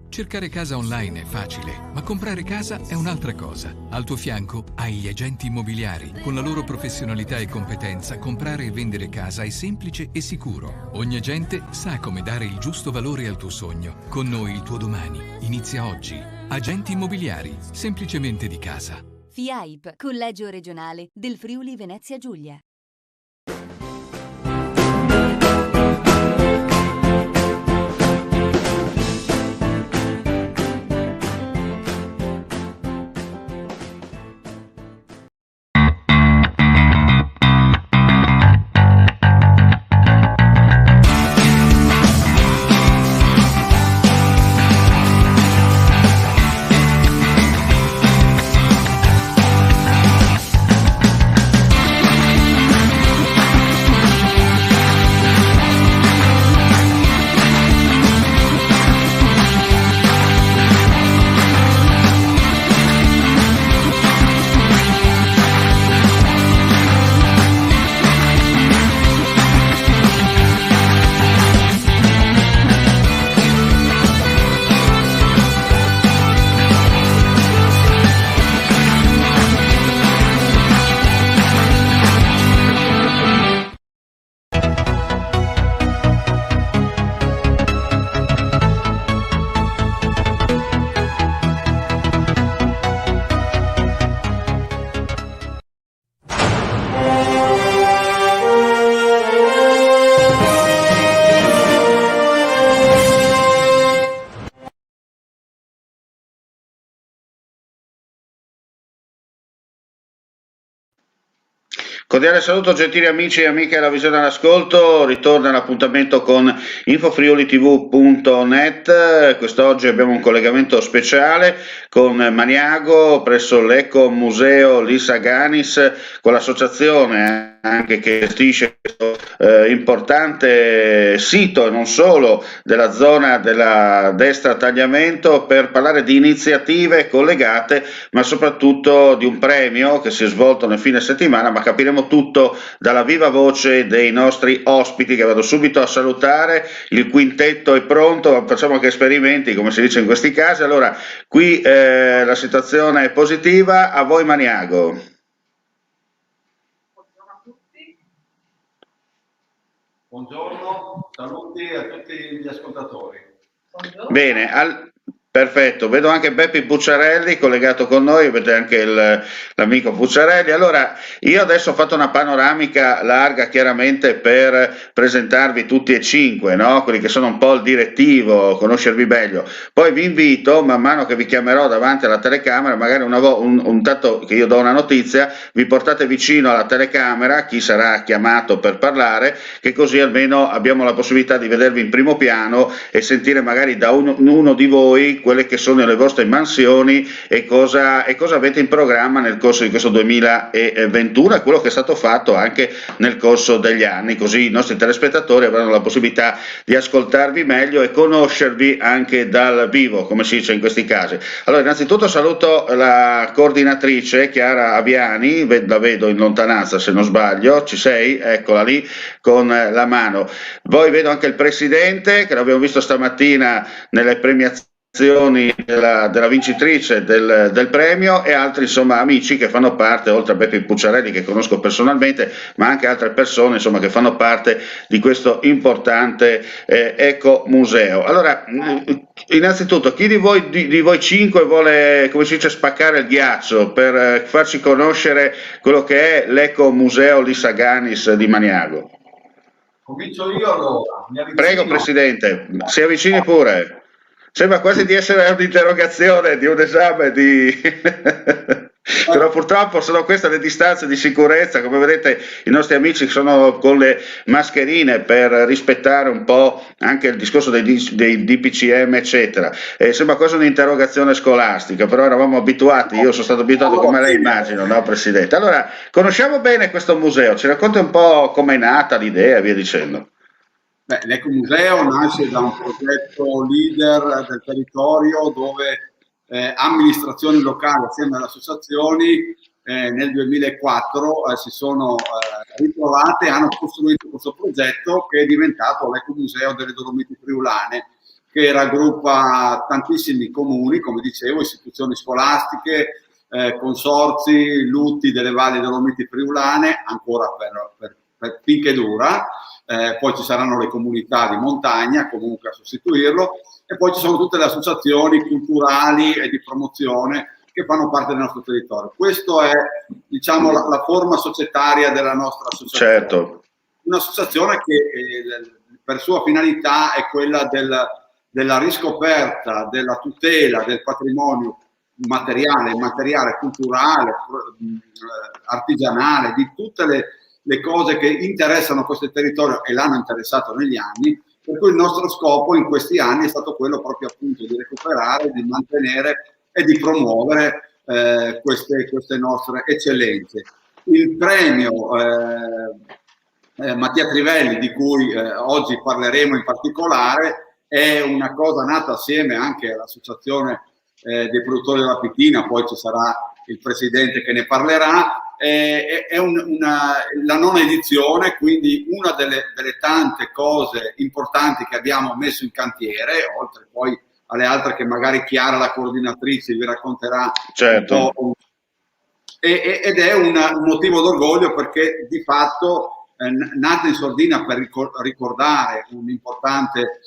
Cercare casa online è facile, ma comprare casa è un'altra cosa. Al tuo fianco hai gli agenti immobiliari. Con la loro professionalità e competenza, comprare e vendere casa è semplice e sicuro. Ogni agente sa come dare il giusto valore al tuo sogno. Con noi il tuo domani inizia oggi. Agenti immobiliari, semplicemente di casa. FIAIP, Collegio Regionale del Friuli Venezia Giulia. Cordiale saluto gentili amici e amiche della Visione all'Ascolto, ritorna l'appuntamento con infofriulitv.net. Quest'oggi abbiamo un collegamento speciale con Maniago presso l'Eco Museo Lissa Ganis, con l'associazione anche che gestisce questo importante sito e non solo della zona della destra tagliamento, per parlare di iniziative collegate ma soprattutto di un premio che si è svolto nel fine settimana, ma capiremo tutto dalla viva voce dei nostri ospiti, che vado subito a salutare. Il quintetto è pronto, facciamo anche esperimenti come si dice in questi casi. Allora, qui la situazione è positiva. A voi Maniago. Buongiorno, saluti a tutti gli ascoltatori. Buongiorno. Bene, perfetto, vedo anche Beppi Pucciarelli collegato con noi, vedete anche l'amico Pucciarelli. Allora, io adesso ho fatto una panoramica larga chiaramente per presentarvi tutti e cinque, no? Quelli che sono un po' il direttivo, conoscervi meglio. Poi vi invito, man mano che vi chiamerò davanti alla telecamera, magari un tanto che io do una notizia, vi portate vicino alla telecamera, chi sarà chiamato per parlare, che così almeno abbiamo la possibilità di vedervi in primo piano e sentire magari da uno di voi quelle che sono le vostre mansioni e cosa avete in programma nel corso di questo 2021 e quello che è stato fatto anche nel corso degli anni, così i nostri telespettatori avranno la possibilità di ascoltarvi meglio e conoscervi anche dal vivo, come si dice in questi casi. Allora, innanzitutto saluto la coordinatrice Chiara Aviani, la vedo in lontananza se non sbaglio, ci sei? Eccola lì con la mano. Poi vedo anche il presidente, che l'abbiamo visto stamattina nelle premiazioni della vincitrice del premio, e altri insomma amici che fanno parte, oltre a Beppi Pucciarelli che conosco personalmente, ma anche altre persone insomma che fanno parte di questo importante Eco Museo. Allora, innanzitutto chi di voi cinque vuole, come si dice, spaccare il ghiaccio per farci conoscere quello che è l'Eco Museo Lissa Ganis di Maniago? Comincio io allora. Prego Presidente, si avvicini pure. Sembra quasi di essere un'interrogazione di un esame di... Però purtroppo sono queste le distanze di sicurezza, come vedete i nostri amici sono con le mascherine per rispettare un po' anche il discorso dei DPCM eccetera. Sembra quasi un'interrogazione scolastica, però eravamo abituati, io sono stato abituato come lei immagino, no Presidente? Allora, conosciamo bene questo museo, ci racconta un po' com'è nata l'idea e via dicendo. L'Ecomuseo nasce da un progetto leader del territorio dove amministrazioni locali assieme alle associazioni nel 2004 si sono ritrovate e hanno costruito questo progetto che è diventato l'Ecomuseo delle Dolomiti Friulane. che raggruppa tantissimi comuni, come dicevo, istituzioni scolastiche, consorzi, lutti delle valli Dolomiti Friulane, ancora per finché dura, poi ci saranno le comunità di montagna comunque a sostituirlo, e poi ci sono tutte le associazioni culturali e di promozione che fanno parte del nostro territorio. Questa è, diciamo, la forma societaria della nostra associazione. Certo. Un'associazione che per sua finalità è quella della riscoperta, della tutela del patrimonio materiale, immateriale, culturale, artigianale, di tutte le cose che interessano questo territorio e l'hanno interessato negli anni, per cui il nostro scopo in questi anni è stato quello proprio appunto di recuperare, di mantenere e di promuovere queste nostre eccellenze. Il premio Mattia Trivelli, di cui oggi parleremo in particolare, è una cosa nata assieme anche all'associazione dei produttori della Pitina, poi ci sarà il presidente che ne parlerà. È la nona edizione, quindi una delle tante cose importanti che abbiamo messo in cantiere, oltre poi alle altre che magari Chiara, la coordinatrice, vi racconterà. Certo. Ed è un motivo d'orgoglio, perché di fatto nata in sordina per ricordare un importante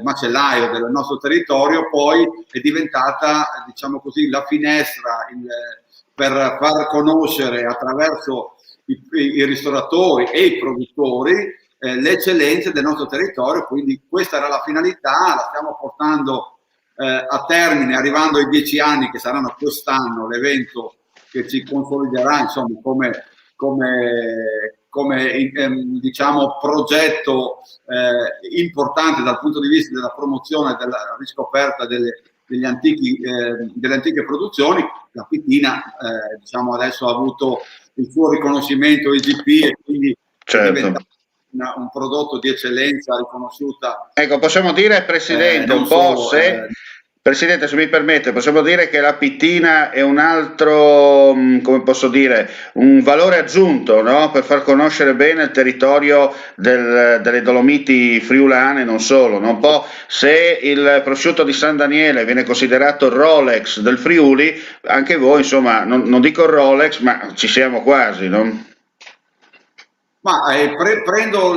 macellaio del nostro territorio, poi è diventata, diciamo così, la finestra per far conoscere attraverso i ristoratori e i produttori le eccellenze del nostro territorio. Quindi questa era la finalità, la stiamo portando a termine, arrivando ai 10 anni che saranno quest'anno, l'evento che ci consoliderà, insomma, come diciamo progetto importante dal punto di vista della promozione, della riscoperta delle antiche produzioni. La Pitina diciamo adesso ha avuto il suo riconoscimento IGP e quindi è diventato un prodotto di eccellenza riconosciuta. Ecco, possiamo dire, Presidente, un po' se... Presidente, se mi permette, possiamo dire che la Pitina è un altro, come posso dire, un valore aggiunto, no? Per far conoscere bene il territorio delle Dolomiti friulane, non solo, no? Un po' se il prosciutto di San Daniele viene considerato il Rolex del Friuli, anche voi, insomma, non dico il Rolex, ma ci siamo quasi, no? Ma prendo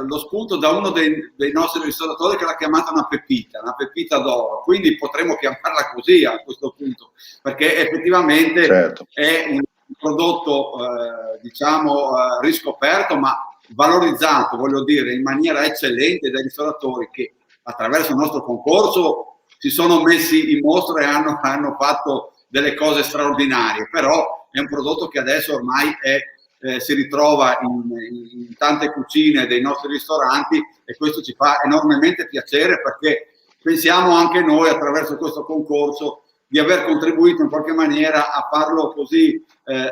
lo spunto da uno dei nostri ristoratori che l'ha chiamata una pepita d'oro, quindi potremmo chiamarla così a questo punto, perché effettivamente certo, è un prodotto diciamo riscoperto ma valorizzato, voglio dire, in maniera eccellente dai ristoratori che attraverso il nostro concorso si sono messi in mostra e hanno fatto delle cose straordinarie. Però è un prodotto che adesso ormai si ritrova in tante cucine dei nostri ristoranti, e questo ci fa enormemente piacere, perché pensiamo anche noi attraverso questo concorso di aver contribuito in qualche maniera a farlo così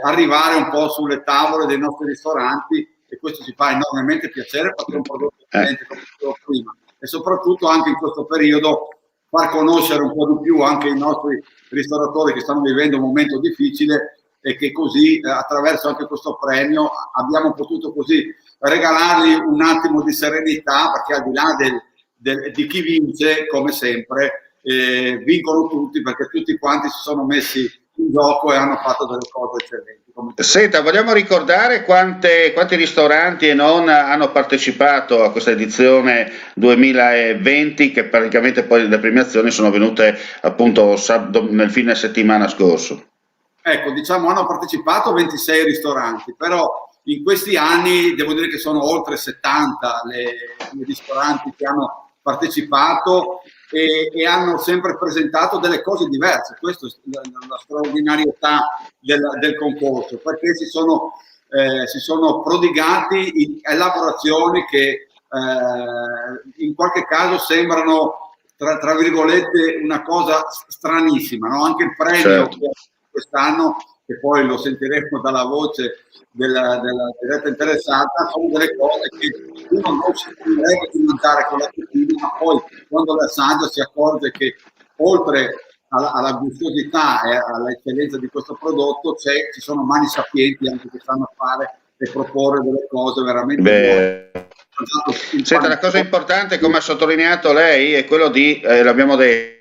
arrivare un po' sulle tavole dei nostri ristoranti, e questo ci fa enormemente piacere perché è un prodotto eccellente, come dicevo prima, e soprattutto anche in questo periodo far conoscere un po' di più anche i nostri ristoratori che stanno vivendo un momento difficile, e che così attraverso anche questo premio abbiamo potuto così regalargli un attimo di serenità, perché al di là di chi vince, come sempre vincono tutti, perché tutti quanti si sono messi in gioco e hanno fatto delle cose eccellenti. Senta, vogliamo ricordare quanti ristoranti e non hanno partecipato a questa edizione 2020, che praticamente poi le premiazioni sono venute appunto nel fine settimana scorso? Ecco, diciamo, hanno partecipato 26 ristoranti, però in questi anni devo dire che sono oltre 70 i ristoranti che hanno partecipato e hanno sempre presentato delle cose diverse. Questa è la straordinarietà del concorso, perché si sono prodigati in elaborazioni che in qualche caso sembrano, tra virgolette, una cosa stranissima, no? Anche il premio, certo, quest'anno, che poi lo sentiremo dalla voce della diretta interessata, sono delle cose che uno non si potrebbe mangiare con la cucina, ma poi quando le assaggia si accorge che oltre alla gustosità e all'eccellenza di questo prodotto ci sono mani sapienti anche che sanno fare e proporre delle cose veramente Beh, buone. senta, la cosa importante, come ha sottolineato lei, è quello di, l'abbiamo detto,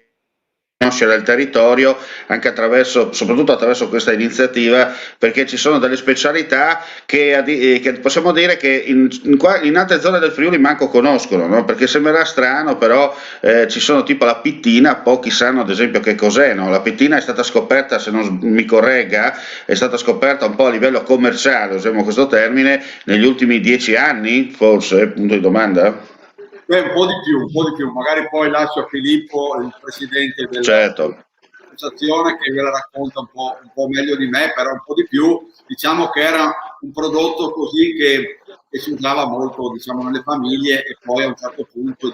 conoscere il territorio anche attraverso, soprattutto attraverso questa iniziativa, perché ci sono delle specialità che possiamo dire che in altre zone del Friuli manco conoscono, no? Perché sembrerà strano, però ci sono tipo la pittina, pochi sanno ad esempio che cos'è, no? La pittina è stata scoperta, se non mi corregga, è stata scoperta un po' a livello commerciale, usiamo questo termine, negli ultimi 10 anni, forse, punto di domanda? Un po' di più, magari poi lascio a Filippo, il presidente Certo. dell'associazione, che ve la racconta un po' meglio di me, però un po' di più. Diciamo che era un prodotto così che si usava molto, diciamo, nelle famiglie, e poi a un certo punto è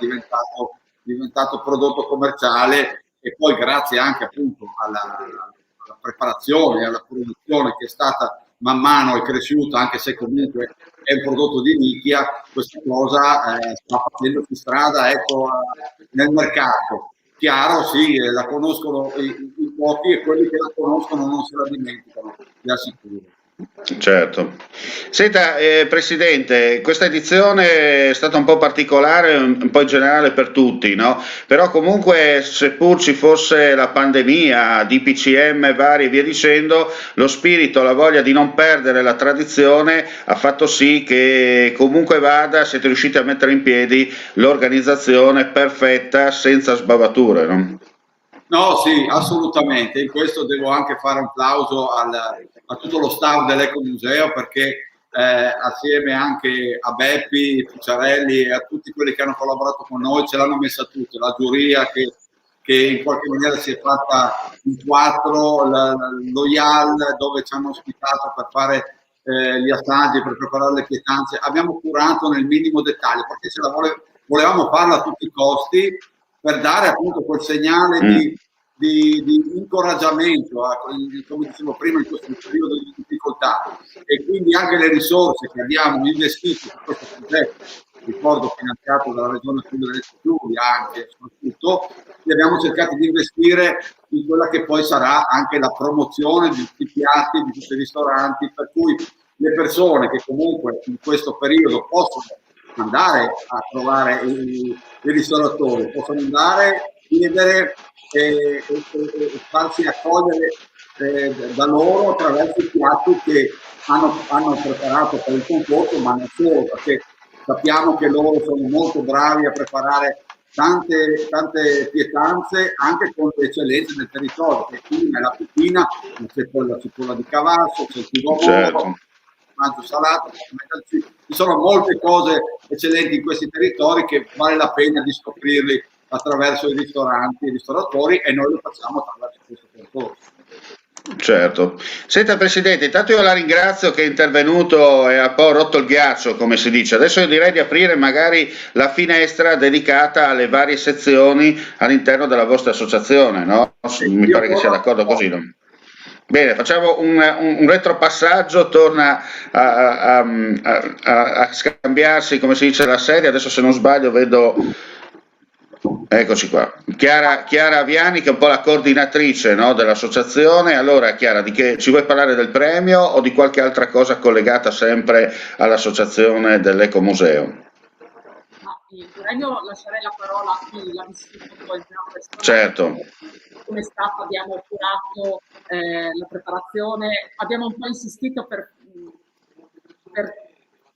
diventato prodotto commerciale, e poi grazie anche appunto alla preparazione, alla produzione che è stata man mano è cresciuta, anche se comunque è un prodotto di nicchia, questa cosa sta facendosi strada, ecco, nel mercato. Chiaro, sì, la conoscono i pochi, e quelli che la conoscono non se la dimenticano, vi assicuro. Certo. Senta, Presidente, questa edizione è stata un po' particolare, un po' in generale per tutti, no? Però comunque, seppur ci fosse la pandemia, DPCM vari e via dicendo, lo spirito, la voglia di non perdere la tradizione ha fatto sì che comunque vada, siete riusciti a mettere in piedi l'organizzazione perfetta, senza sbavature, no? No, sì, assolutamente. In questo devo anche fare un plauso a tutto lo staff dell'Ecomuseo, perché assieme anche a Beppi, Pucciarelli e a tutti quelli che hanno collaborato con noi, ce l'hanno messa tutti, la giuria che in qualche maniera si è fatta in quattro, lo IAL dove ci hanno ospitato per fare gli assaggi, per preparare le pietanze. Abbiamo curato nel minimo dettaglio, perché volevamo farla a tutti i costi, per dare appunto quel segnale di incoraggiamento, come dicevo prima, in questo periodo di difficoltà. E quindi anche le risorse che abbiamo investito su questo progetto, ricordo finanziato dalla Regione Friuli anche, soprattutto, li abbiamo cercato di investire in quella che poi sarà anche la promozione di tutti i piatti, di tutti i ristoranti, per cui le persone che comunque in questo periodo possono andare a trovare i ristoratori, possono andare, chiedere e farsi accogliere da loro attraverso i piatti che hanno preparato per il concorso, ma non solo, perché sappiamo che loro sono molto bravi a preparare tante pietanze anche con le eccellenze del territorio, che qui nella cucina c'è poi la cipolla di Cavallo, c'è il pivot, Certo. formaggio salato, ci sono molte cose eccellenti in questi territori che vale la pena di scoprirli attraverso i ristoranti e i ristoratori, e noi lo facciamo attraverso questo percorso. Certo. Senta Presidente, intanto io la ringrazio che è intervenuto e ha un po' rotto il ghiaccio, come si dice. Adesso io direi di aprire magari la finestra dedicata alle varie sezioni all'interno della vostra associazione, no? Mi pare che sia d'accordo così, no? Bene, facciamo un retropassaggio, torna a scambiarsi, come si dice, la sedia. Adesso se non sbaglio vedo, eccoci qua, Chiara Aviani, che è un po' la coordinatrice, no, dell'associazione. Allora Chiara, di che ci vuoi parlare, del premio o di qualche altra cosa collegata sempre all'associazione dell'Ecomuseo? No, il premio lascerei la parola a chi l'ha vissuto poi in prima persona. Certo. Come staff abbiamo curato la preparazione, abbiamo un po' insistito per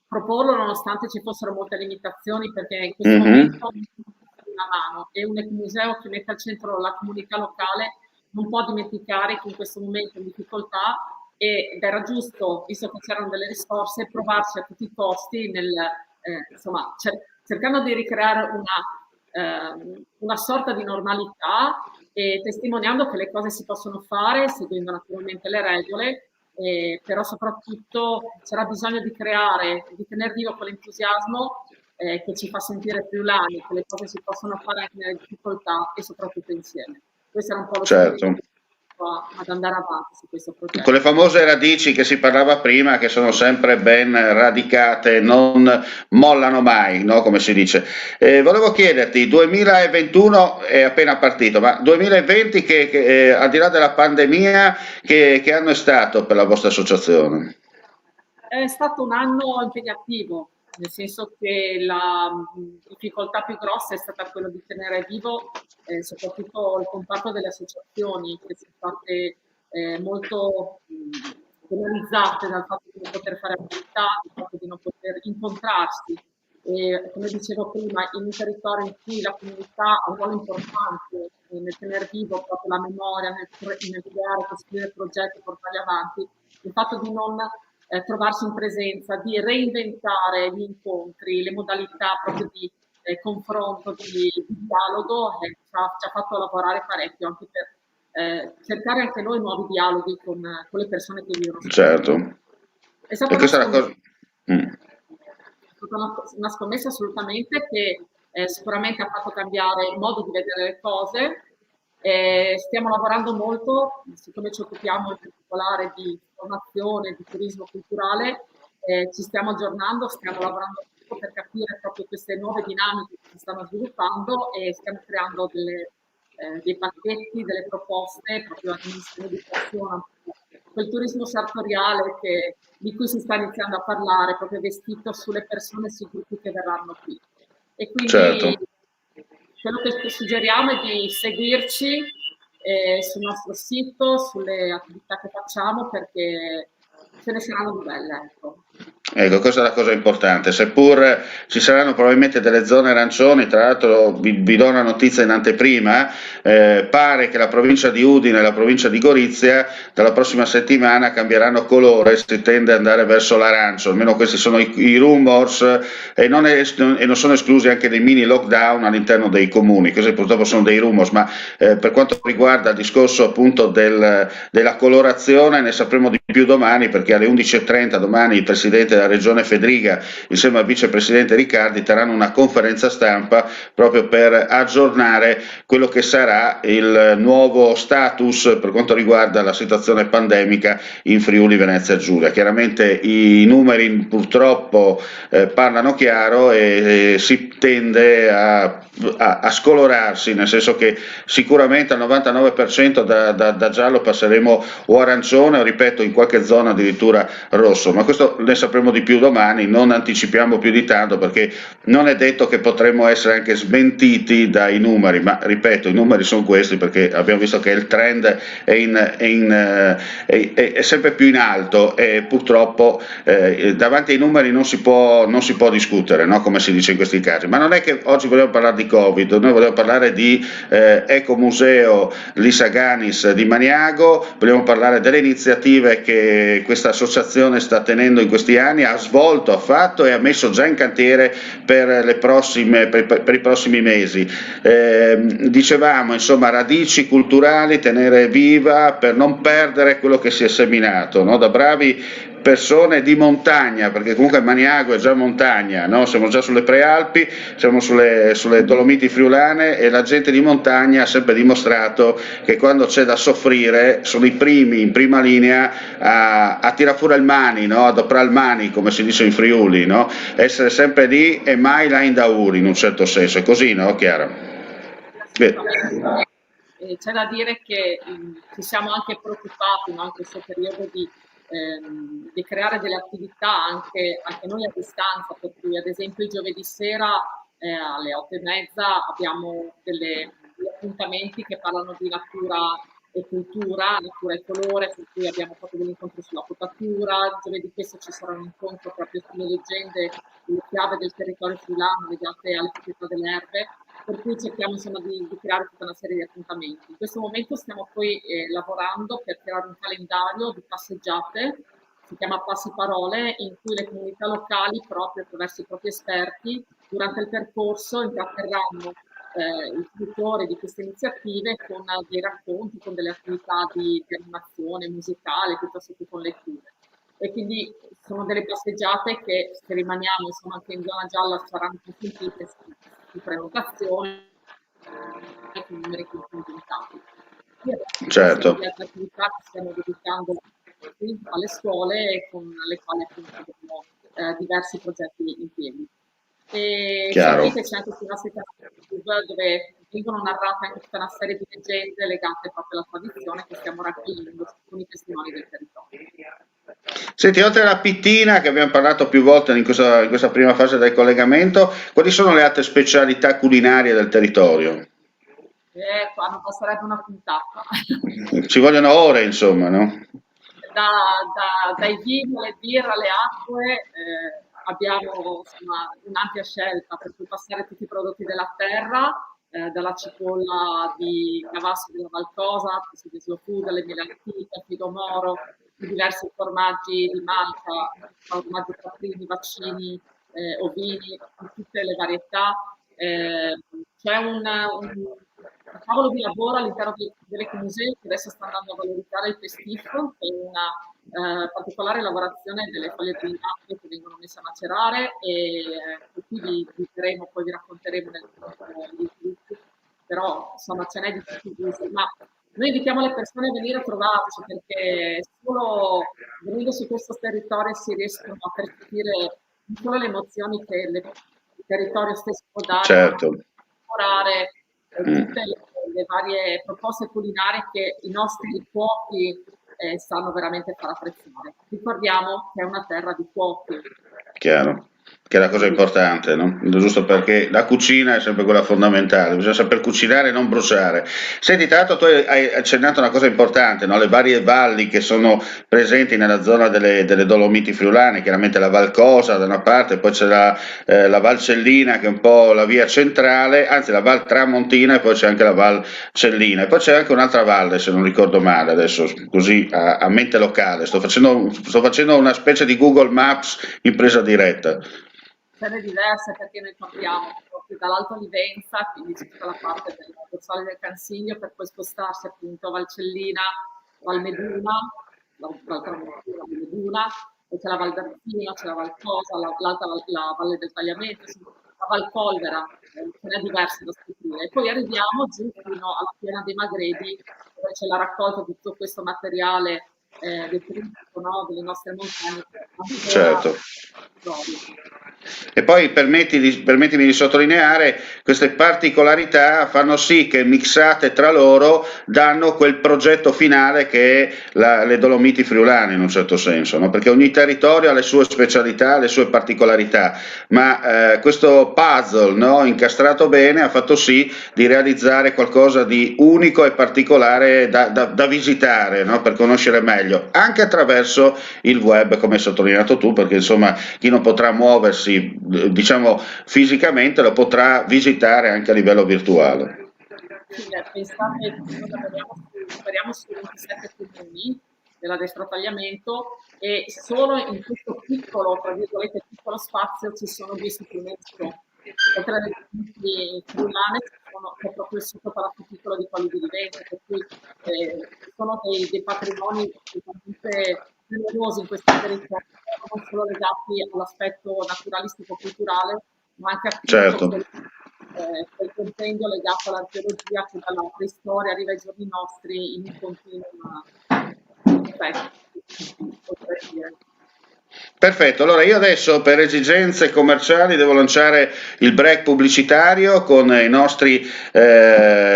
proporlo nonostante ci fossero molte limitazioni, perché in questo momento una mano, e un ecomuseo che mette al centro la comunità locale non può dimenticare che in questo momento è in difficoltà, ed era giusto, visto che c'erano delle risorse, provarci a tutti i costi insomma, cercando di ricreare una sorta di normalità, e testimoniando che le cose si possono fare seguendo naturalmente le regole, però soprattutto c'era bisogno di tenere vivo quell'entusiasmo che ci fa sentire friulani, che le cose si possono fare anche nelle difficoltà e soprattutto insieme. Questo era un po' lo spirito ad andare avanti su questo progetto. Con le famose radici che si parlava prima, che sono sempre ben radicate, non mollano mai, no? Come si dice. Volevo chiederti, 2021 è appena partito, ma 2020 al di là della pandemia, che anno è stato per la vostra associazione? È stato un anno impegnativo, nel senso che la difficoltà più grossa è stata quella di tenere vivo soprattutto il comparto delle associazioni, che sono state molto penalizzate dal fatto di non poter fare attività, dal fatto di non poter incontrarsi. E, come dicevo prima, in un territorio in cui la comunità ha un ruolo importante nel tenere vivo proprio la memoria, nel ideare, costruire progetti, portarli avanti, il fatto di non trovarsi in presenza, di reinventare gli incontri, le modalità proprio di confronto, di dialogo, ci ha fatto lavorare parecchio anche per cercare anche noi nuovi dialoghi con le persone che vivono. Certo. È stata E questa è la cosa... una scommessa assolutamente che sicuramente ha fatto cambiare il modo di vedere le cose. Stiamo lavorando molto, siccome ci occupiamo in particolare di formazione, di turismo culturale, ci stiamo aggiornando, stiamo lavorando per capire proprio queste nuove dinamiche che si stanno sviluppando e stiamo creando dei pacchetti, delle proposte proprio al Ministero dell'Educazione, quel turismo sartoriale di cui si sta iniziando a parlare, proprio vestito sulle persone, sui gruppi che verranno qui. E quindi quello che suggeriamo è di seguirci sul nostro sito, sulle attività che facciamo, perché ce ne saranno di belle, ecco. Ecco, questa è la cosa importante, seppur ci saranno probabilmente delle zone arancioni, tra l'altro vi do una notizia in anteprima, pare che la provincia di Udine e la provincia di Gorizia dalla prossima settimana cambieranno colore, si tende ad andare verso l'arancio, almeno questi sono i rumors e non sono esclusi anche dei mini lockdown all'interno dei comuni, questi purtroppo sono dei rumors, ma per quanto riguarda il discorso appunto della colorazione ne sapremo di più domani, perché alle 11:30 domani il Presidente della Regione Fedriga insieme al Vicepresidente Riccardi terranno una conferenza stampa proprio per aggiornare quello che sarà il nuovo status per quanto riguarda la situazione pandemica in Friuli Venezia Giulia. Chiaramente i numeri purtroppo parlano chiaro e si tende a scolorarsi, nel senso che sicuramente al 99% da giallo passeremo o arancione o, ripeto, in qualche zona addirittura rosso, ma questo ne sapremo di più domani, non anticipiamo più di tanto perché non è detto che potremmo essere anche smentiti dai numeri, ma ripeto, i numeri sono questi perché abbiamo visto che il trend è sempre più in alto e purtroppo davanti ai numeri non si può discutere, no? Come si dice in questi casi, ma non è che oggi vogliamo parlare di Covid, noi vogliamo parlare di Ecomuseo Lisa Ganis di Maniago, vogliamo parlare delle iniziative che questa associazione sta tenendo in questi anni, ha svolto, ha fatto e ha messo già in cantiere per i prossimi mesi. Dicevamo, insomma, radici culturali, tenere viva per non perdere quello che si è seminato, no? Da bravi persone di montagna, perché comunque Maniago è già montagna, no? Siamo già sulle Prealpi, siamo sulle Dolomiti friulane e la gente di montagna ha sempre dimostrato che quando c'è da soffrire sono i primi in prima linea a tirare fuori il mani, no? A doprare il mani, come si dice in Friuli, no? Essere sempre lì e mai là in dauri, in un certo senso, è così, no, Chiara? C'è da dire che ci siamo anche preoccupati, no, in questo periodo di creare delle attività anche noi a distanza, per cui ad esempio il giovedì sera alle 8:30 abbiamo degli appuntamenti che parlano di natura e cultura, natura e colore, per cui abbiamo fatto degli incontri sulla potatura, giovedì questo ci sarà un incontro proprio sulle leggende, le chiavi del territorio friulano legate alle proprietà delle erbe, per cui cerchiamo insomma di creare tutta una serie di appuntamenti. In questo momento stiamo poi lavorando per creare un calendario di passeggiate, si chiama Passi Parole, in cui le comunità locali, proprio attraverso i propri esperti, durante il percorso intratterranno i fruitori di queste iniziative con dei racconti, con delle attività di animazione musicale, piuttosto che con letture. E quindi sono delle passeggiate che, se rimaniamo insomma anche in zona gialla, saranno consentite su prenotazione con numeri limitati. Certo. Le attività che stiamo dedicando alle scuole con le quali appunto abbiamo diversi progetti in piedi. E Chiaro. sapete, c'è anche sul nostro canale YouTube dove vengono narrate anche tutta una serie di leggende legate proprio alla tradizione che stiamo raccogliendo con i testimoni del territorio. Senti, oltre alla pittina che abbiamo parlato più volte in questa prima fase del collegamento, quali sono le altre specialità culinarie del territorio? Qua non passerebbe una puntata. Ci vogliono ore, insomma, no? Dai vini alle birre alle acque abbiamo insomma, un'ampia scelta per cui passare tutti i prodotti della terra, dalla cipolla di Cavasso della Valcosa, di Slow Food, le mele antiche, figo moro, i diversi formaggi di Malta, formaggi caprini, vaccini, ovini, di tutte le varietà. C'è un tavolo di lavoro all'interno dell'Ecomuseo che adesso sta andando a valorizzare il pestifo, che è una particolare lavorazione delle foglie di linaceo che vengono messe a macerare e qui vi diremo, poi vi racconteremo nel sviluppo, però insomma ce n'è di tutti i gusti, ma noi invitiamo le persone a venire a trovarci perché solo venendo su questo territorio si riescono a percepire non solo le emozioni che il territorio stesso può dare, certo, lavorare tutte le varie proposte culinarie che i nostri cuochi sanno veramente far apprezzare. Ricordiamo che è una terra di cuochi. chiaro, che è la cosa importante, no? Giusto perché la cucina è sempre quella fondamentale, bisogna saper cucinare e non bruciare. Senti, tra l'altro tu hai accennato una cosa importante, no? Le varie valli che sono presenti nella zona delle Dolomiti friulane, chiaramente la Val Cosa da una parte, poi c'è la Val Cellina che è un po' la via centrale, anzi la Val Tramontina e poi c'è anche la Val Cellina e poi c'è anche un'altra valle se non ricordo male, adesso così a mente locale, sto facendo una specie di Google Maps in presa diretta. Cene diverse perché noi partiamo proprio dall'Alto Livenza, quindi c'è tutta la parte del dorsale del Cansiglio per poi spostarsi appunto a Valcellina, Val Meduna, poi c'è la Val d'Arzino, c'è la Val Cosa, la Valle del Tagliamento, la Val Polvera, ce n'è diverse da scoprire. E poi arriviamo giù fino alla Piana dei Magredi, dove c'è la raccolta di tutto questo materiale del turismo, no? Delle nostre montagne. Certo. E poi permettimi di sottolineare, queste particolarità fanno sì che mixate tra loro danno quel progetto finale che è le Dolomiti friulane in un certo senso, no? Perché ogni territorio ha le sue specialità, le sue particolarità, ma questo puzzle, no, incastrato bene ha fatto sì di realizzare qualcosa di unico e particolare da visitare, no? Per conoscere meglio, anche attraverso il web, come hai sottolineato tu, perché insomma chi non potrà muoversi diciamo fisicamente lo potrà visitare anche a livello virtuale. Sì, pensate che noi lavoriamo su 27 comuni dell'addestratagliamento e solo in questo piccolo, tra virgolette, piccolo spazio ci sono 2 siti UNESCO. Oltre alle Dolomiti friulane c'è proprio il sito palazzo piccolo di Colli di Livenza, per cui sono dei patrimoni veramente generosi in questo territorio, non solo legati all'aspetto naturalistico-culturale, ma anche a certo. quel compendio legato all'archeologia che dalla preistoria arriva ai giorni nostri in un continuo effetto, potrei dire. Perfetto, allora io adesso per esigenze commerciali devo lanciare il break pubblicitario con i nostri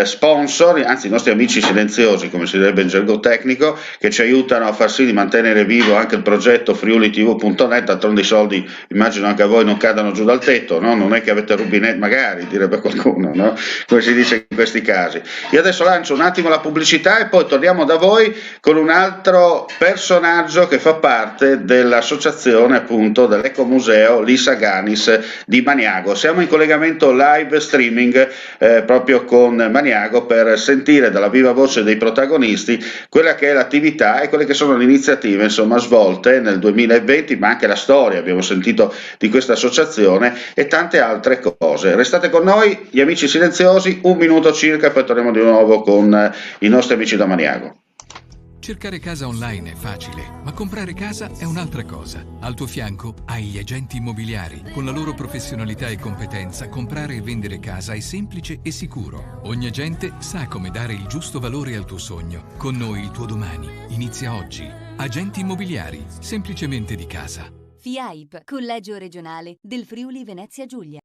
sponsor, anzi i nostri amici silenziosi come si direbbe in gergo tecnico, che ci aiutano a far sì di mantenere vivo anche il progetto friulitv.net, d'altronde i soldi immagino anche a voi non cadano giù dal tetto, no? Non è che avete rubinetti, magari direbbe qualcuno, no? Come si dice in questi casi. Io adesso lancio un attimo la pubblicità e poi torniamo da voi con un altro personaggio che fa parte dell'associazione appunto dell'Ecomuseo Lisa Ganis di Maniago. Siamo in collegamento live streaming proprio con Maniago per sentire dalla viva voce dei protagonisti quella che è l'attività e quelle che sono le iniziative insomma svolte nel 2020, ma anche la storia, abbiamo sentito di questa associazione e tante altre cose. Restate con noi, gli amici silenziosi, 1 minuto circa e poi torniamo di nuovo con i nostri amici da Maniago. Cercare casa online è facile, ma comprare casa è un'altra cosa. Al tuo fianco hai gli agenti immobiliari. Con la loro professionalità e competenza, comprare e vendere casa è semplice e sicuro. Ogni agente sa come dare il giusto valore al tuo sogno. Con noi il tuo domani inizia oggi. Agenti immobiliari, semplicemente di casa. FIAIP, Collegio Regionale del Friuli Venezia Giulia.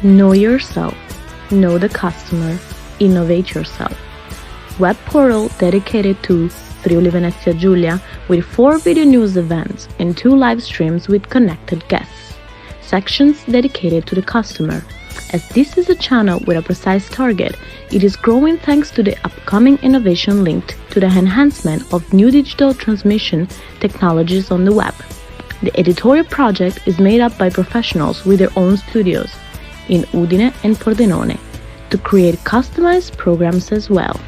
Know yourself, know the customer, innovate yourself. Web portal dedicated to Friuli Venezia Giulia with 4 video news events and 2 live streams with connected guests. Sections dedicated to the customer. As this is a channel with a precise target, it is growing thanks to the upcoming innovation linked to the enhancement of new digital transmission technologies on the web. The editorial project is made up by professionals with their own studios in Udine and Pordenone to create customized programs as well.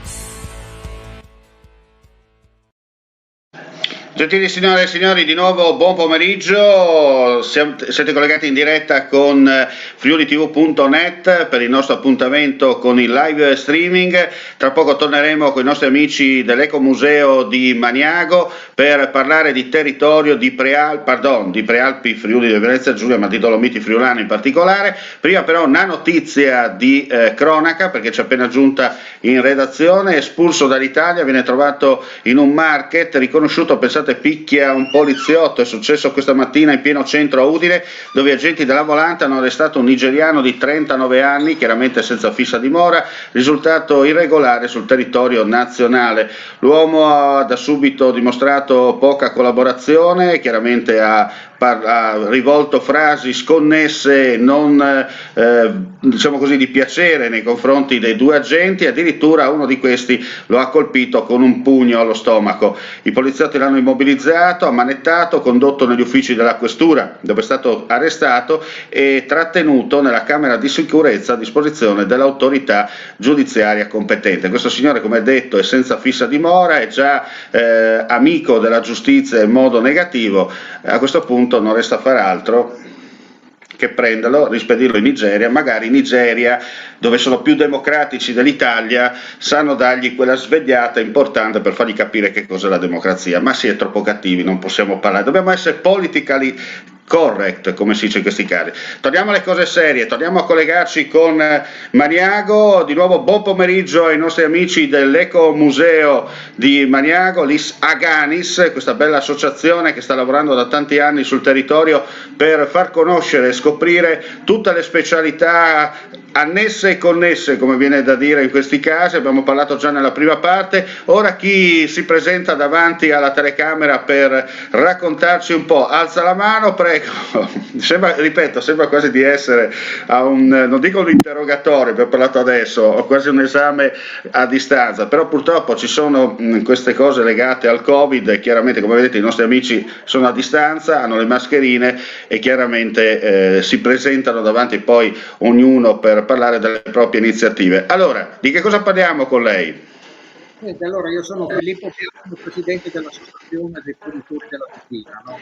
Gentili signore e signori, di nuovo buon pomeriggio, siete collegati in diretta con friulitv.net per il nostro appuntamento con il live streaming. Tra poco torneremo con i nostri amici dell'Ecomuseo di Maniago per parlare di territorio di Prealpi Friuli Venezia Giulia, ma di Dolomiti Friulane in particolare. Prima però una notizia di cronaca, perché ci è appena giunta in redazione: espulso dall'Italia, viene trovato in un market, riconosciuto, pensate, picchia un poliziotto. È successo questa mattina in pieno centro a Udine, dove agenti della volante hanno arrestato un nigeriano di 39 anni, chiaramente senza fissa dimora, risultato irregolare sul territorio nazionale. L'uomo ha da subito dimostrato poca collaborazione, chiaramente ha rivolto frasi sconnesse, non diciamo così di piacere nei confronti dei 2 agenti, addirittura uno di questi lo ha colpito con un pugno allo stomaco. I poliziotti l'hanno immobilizzato, ammanettato, condotto negli uffici della questura, dove è stato arrestato e trattenuto nella camera di sicurezza a disposizione dell'autorità giudiziaria competente. Questo signore, come detto, è senza fissa dimora, è già amico della giustizia in modo negativo. A questo punto non resta far altro che prenderlo, rispedirlo in Nigeria. Magari in Nigeria, dove sono più democratici dell'Italia, sanno dargli quella svegliata importante per fargli capire che cos'è la democrazia. Ma si è troppo cattivi, non possiamo parlare, dobbiamo essere politically correct, come si dice in questi casi. Torniamo alle cose serie, torniamo a collegarci con Maniago. Di nuovo buon pomeriggio ai nostri amici dell'Ecomuseo di Maniago, l'Is Aganis, questa bella associazione che sta lavorando da tanti anni sul territorio per far conoscere e scoprire tutte le specialità annesse e connesse, come viene da dire in questi casi. Abbiamo parlato già nella prima parte. Ora chi si presenta davanti alla telecamera per raccontarci un po'? Alza la mano, prego. Sembra quasi di essere a non dico un interrogatorio, vi ho parlato adesso, ho quasi un esame a distanza, però purtroppo ci sono queste cose legate al Covid e chiaramente, come vedete, i nostri amici sono a distanza, hanno le mascherine e chiaramente si presentano davanti poi ognuno per parlare delle proprie iniziative. Allora, di che cosa parliamo con lei? Allora, io sono Filippo Piano, presidente dell'associazione dei produttori della Pipina, no?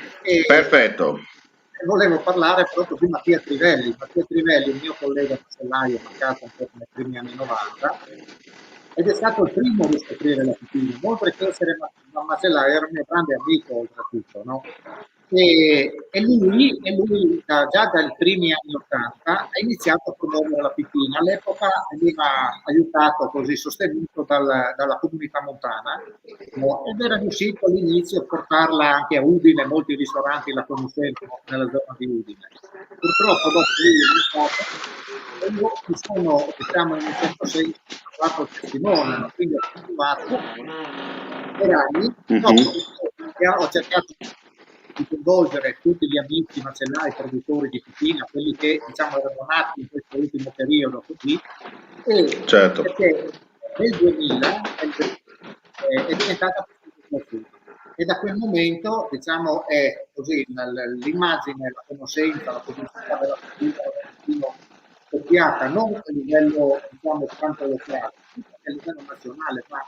Perfetto. Volevo parlare proprio di Mattia Trivelli. Mattia Trivelli, il mio collega macellaio, mancato un po' nei primi anni 90, ed è stato il primo a riscoprire la Pipina, oltre che essere un macellaio, era un mio grande amico oltretutto, no? E lui già dai primi anni 80 ha iniziato a promuovere la Pipina. All'epoca veniva aiutato, così sostenuto dalla comunità montana, no? Ed era riuscito all'inizio a portarla anche a Udine, molti ristoranti la conoscevano nella zona di Udine. Purtroppo dopo lui mi sono, diciamo, in un certo senso fatto testimone, quindi ho continuato per anni. Ho cercato di coinvolgere tutti gli amici macellai, produttori di Pipina, quelli che, diciamo, erano nati in questo ultimo periodo così, e certo, perché nel 2000 è diventata conosciuta, e da quel momento, diciamo, è così l'immagine, la conoscenza, la pubblicità della Pipina copiata non a livello, diciamo, tanto locale, a livello nazionale, ma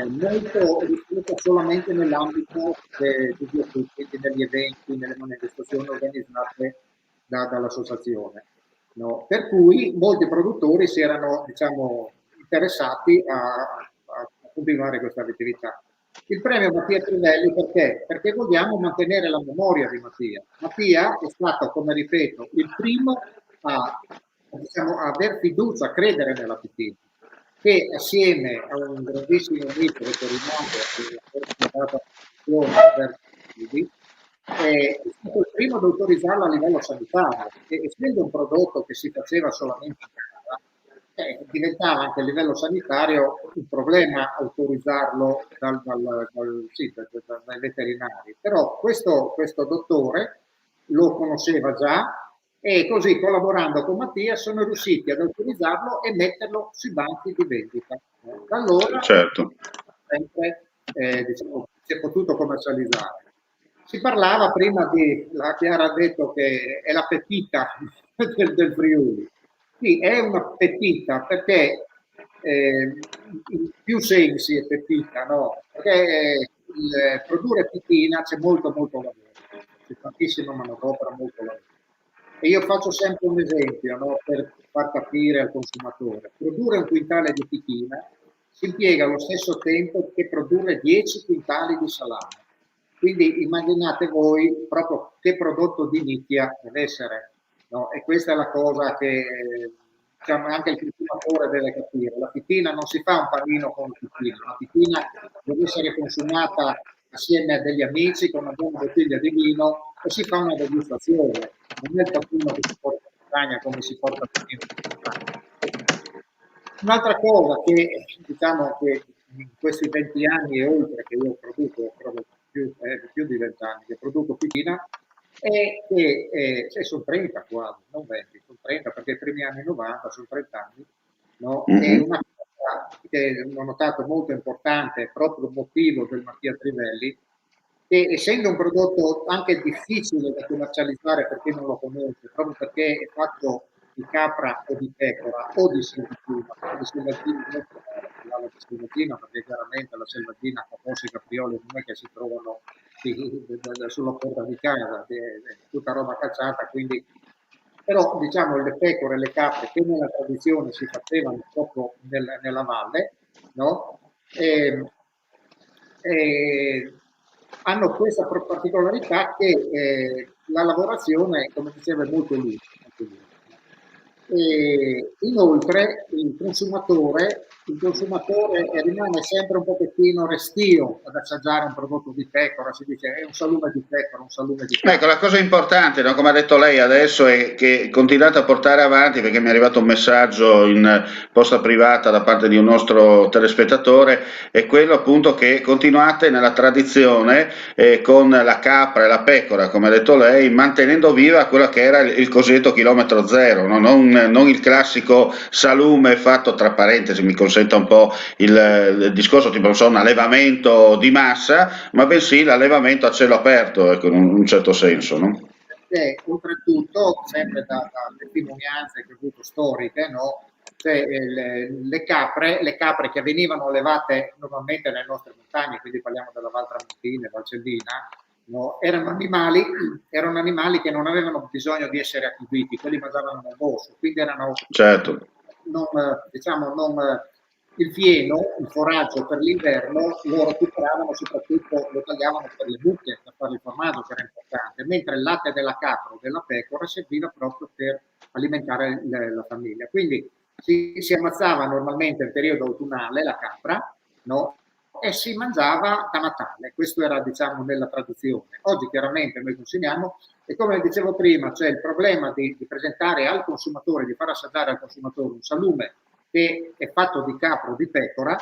molto ristretta solamente nell'ambito degli eventi, nelle manifestazioni organizzate dall'associazione. No? Per cui molti produttori si erano, diciamo, interessati a continuare questa attività. Il premio Mattia Trivelli perché? Perché vogliamo mantenere la memoria di Mattia. Mattia è stato, come ripeto, il primo a aver fiducia, a credere nella Pipina, che assieme a un grandissimo amico veterinario che ha dato è stato il primo ad autorizzarlo a livello sanitario, e essendo un prodotto che si faceva solamente in casa, diventava anche a livello sanitario un problema autorizzarlo dai veterinari. Però questo dottore lo conosceva già, e così, collaborando con Mattia, sono riusciti ad autorizzarlo e metterlo sui banchi di vendita. Da allora certo. sempre diciamo, si è potuto commercializzare. Si parlava prima la Chiara ha detto che è la pepita del Friuli. Sì, è una pepita perché in più sensi è pepita, no? Perché produrre pepina c'è molto lavoro, c'è tantissima manodopera, molto lavoro. E io faccio sempre un esempio, no? Per far capire al consumatore. Produrre un quintale di pepina si impiega lo stesso tempo che produrre 10 quintali di salame. Quindi immaginate voi proprio che prodotto di nicchia deve essere, no? E questa è la cosa che diciamo, anche il consumatore deve capire. La pipina non si fa un panino con la pipina, la pipina deve essere consumata assieme a degli amici con una buona bottiglia di vino e si fa una degustazione. Non è il panino che si porta in montagna come si porta il panino. Un'altra cosa che diciamo che in questi 20 anni e oltre che io produco più di 20 anni che produco pipina, è che sono 30 quasi, non 20, sono 30 perché i primi anni 90 sono 30 anni, no? E una cosa che ho notato molto importante, proprio il motivo del Mattia Trivelli, che essendo un prodotto anche difficile da commercializzare per chi non lo conosce, proprio perché è fatto di capra o di pecora o di selvaggina, perché chiaramente la selvaggina, capossi e caprioli non è che si trovano sulla porta di casa, è tutta roba cacciata, quindi però diciamo le pecore e le capre che nella tradizione si facevano proprio nella valle, no? Hanno questa particolarità che la lavorazione, come diceva, è molto lunga. E inoltre il consumatore rimane sempre un pochettino restio ad assaggiare un prodotto di pecora, si dice è un salume di pecora, un salume di pecora. Ecco, la cosa importante, no, come ha detto lei adesso, è che continuate a portare avanti, perché mi è arrivato un messaggio in posta privata da parte di un nostro telespettatore, è quello appunto che continuate nella tradizione con la capra e la pecora, come ha detto lei, mantenendo viva quello che era il cosiddetto chilometro zero, no? Non il classico salume fatto, tra parentesi, mi consenta un po' il discorso, tipo non so, un allevamento di massa, ma bensì l'allevamento a cielo aperto, ecco, in un certo senso, no? Oltretutto, sempre da testimonianze che ho avuto storiche, no? Cioè, le capre che venivano allevate normalmente nelle nostre montagne, quindi parliamo della Val Tramontina e Valcellina, no? Erano animali che non avevano bisogno di essere accuditi, quelli mangiavano nel bosco, quindi erano certo. Il fieno, il foraggio per l'inverno, lo recuperavano soprattutto, lo tagliavano per le mucche, per fare il formaggio, che era importante, mentre il latte della capra o della pecora serviva proprio per alimentare la famiglia. Quindi si ammazzava normalmente nel periodo autunnale la capra, no? E si mangiava da Natale, questo era diciamo nella tradizione. Oggi chiaramente noi consegniamo e come dicevo prima c'è il problema di presentare al consumatore, di far assaggiare al consumatore un salume che è fatto di capra o di pecora.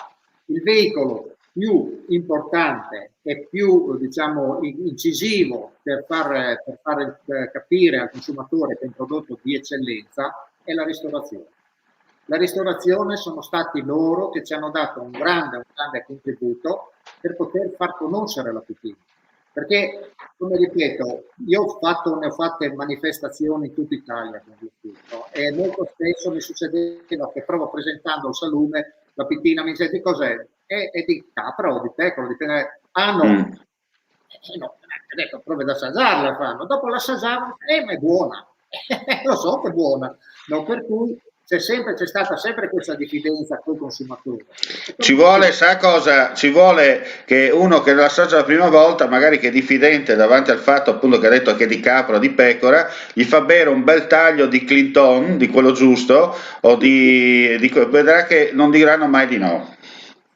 Il veicolo più importante e più diciamo incisivo per far capire al consumatore che è un prodotto di eccellenza è la ristorazione. La ristorazione sono stati loro che ci hanno dato un grande contributo per poter far conoscere la pipina. Perché, come ripeto, ne ho fatte manifestazioni in tutta Italia con il tutto, e molto spesso mi succedeva che proprio presentando il salume, la pipina mi dice di cos'è? È di capra o di pecora, dipende. Ah no, no, ho detto prove ad assaggiarla, fanno. Dopo l'assaggiavano, ma è buona, lo so che è buona, no, per cui c'è stata sempre questa diffidenza col consumatore. Ci vuole, sa cosa? Ci vuole che uno che lo assaggia la prima volta, magari che è diffidente davanti al fatto appunto che ha detto che è di capra o di pecora, gli fa bere un bel taglio di Clinton, di quello giusto, o vedrà che non diranno mai di no.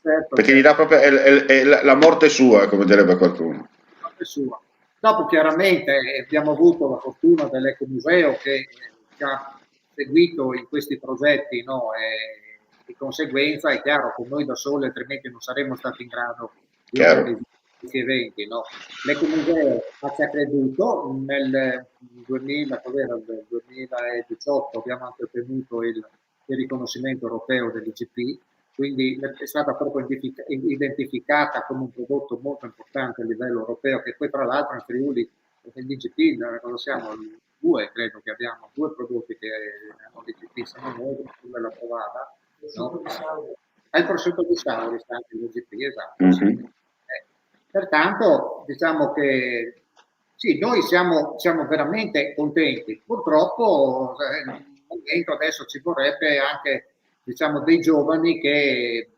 Certo, perché gli dà proprio è la morte sua, come direbbe qualcuno. La morte sua. Dopo chiaramente abbiamo avuto la fortuna dell'Ecomuseo che ci ha seguito in questi progetti, no? E di conseguenza è chiaro che noi da soli altrimenti non saremmo stati in grado di organizzare questi eventi. No? L'Ecomuseo ci ha creduto, nel 2018 abbiamo anche ottenuto il riconoscimento europeo dell'IGP, quindi è stata proprio identificata come un prodotto molto importante a livello europeo, che poi tra l'altro in Friuli l'IGP, cosa siamo? Due, credo che abbiamo due prodotti che hanno l'IGP, siamo noi, come la provata, no? È il prosciutto di Sauri, sta anche l'IGP, esatto. Sì. Pertanto diciamo che sì, noi siamo veramente contenti. Purtroppo nel momento adesso ci vorrebbe anche diciamo dei giovani che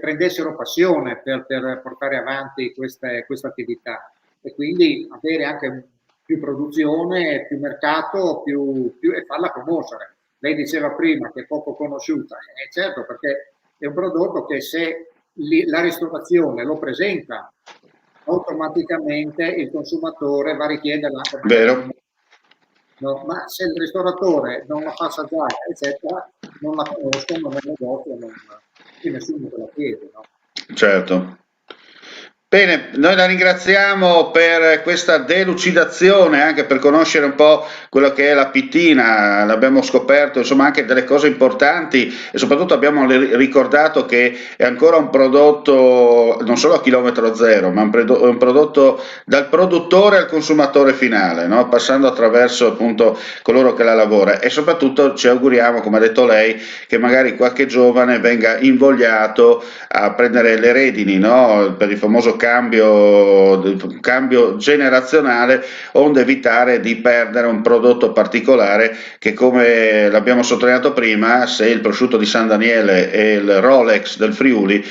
prendessero passione per portare avanti questa attività e quindi avere anche più produzione, più mercato e farla conoscere. Lei diceva prima che è poco conosciuta, certo, perché è un prodotto che se la ristorazione lo presenta, automaticamente il consumatore va a richiedere anche. Vero. No, ma se il ristoratore non la fa assaggiare, eccetera, non la conoscono nel negozio, nessuno te la chiede. No? Certo. Bene, noi la ringraziamo per questa delucidazione, anche per conoscere un po' quello che è la pittina, l'abbiamo scoperto insomma anche delle cose importanti e soprattutto abbiamo ricordato che è ancora un prodotto non solo a chilometro zero, ma un prodotto dal produttore al consumatore finale, no? Passando attraverso appunto coloro che la lavora e soprattutto ci auguriamo, come ha detto lei, che magari qualche giovane venga invogliato a prendere le redini, no? Per il famoso cambio generazionale, onde evitare di perdere un prodotto particolare che, come l'abbiamo sottolineato prima, se il prosciutto di San Daniele e il Rolex del Friuli,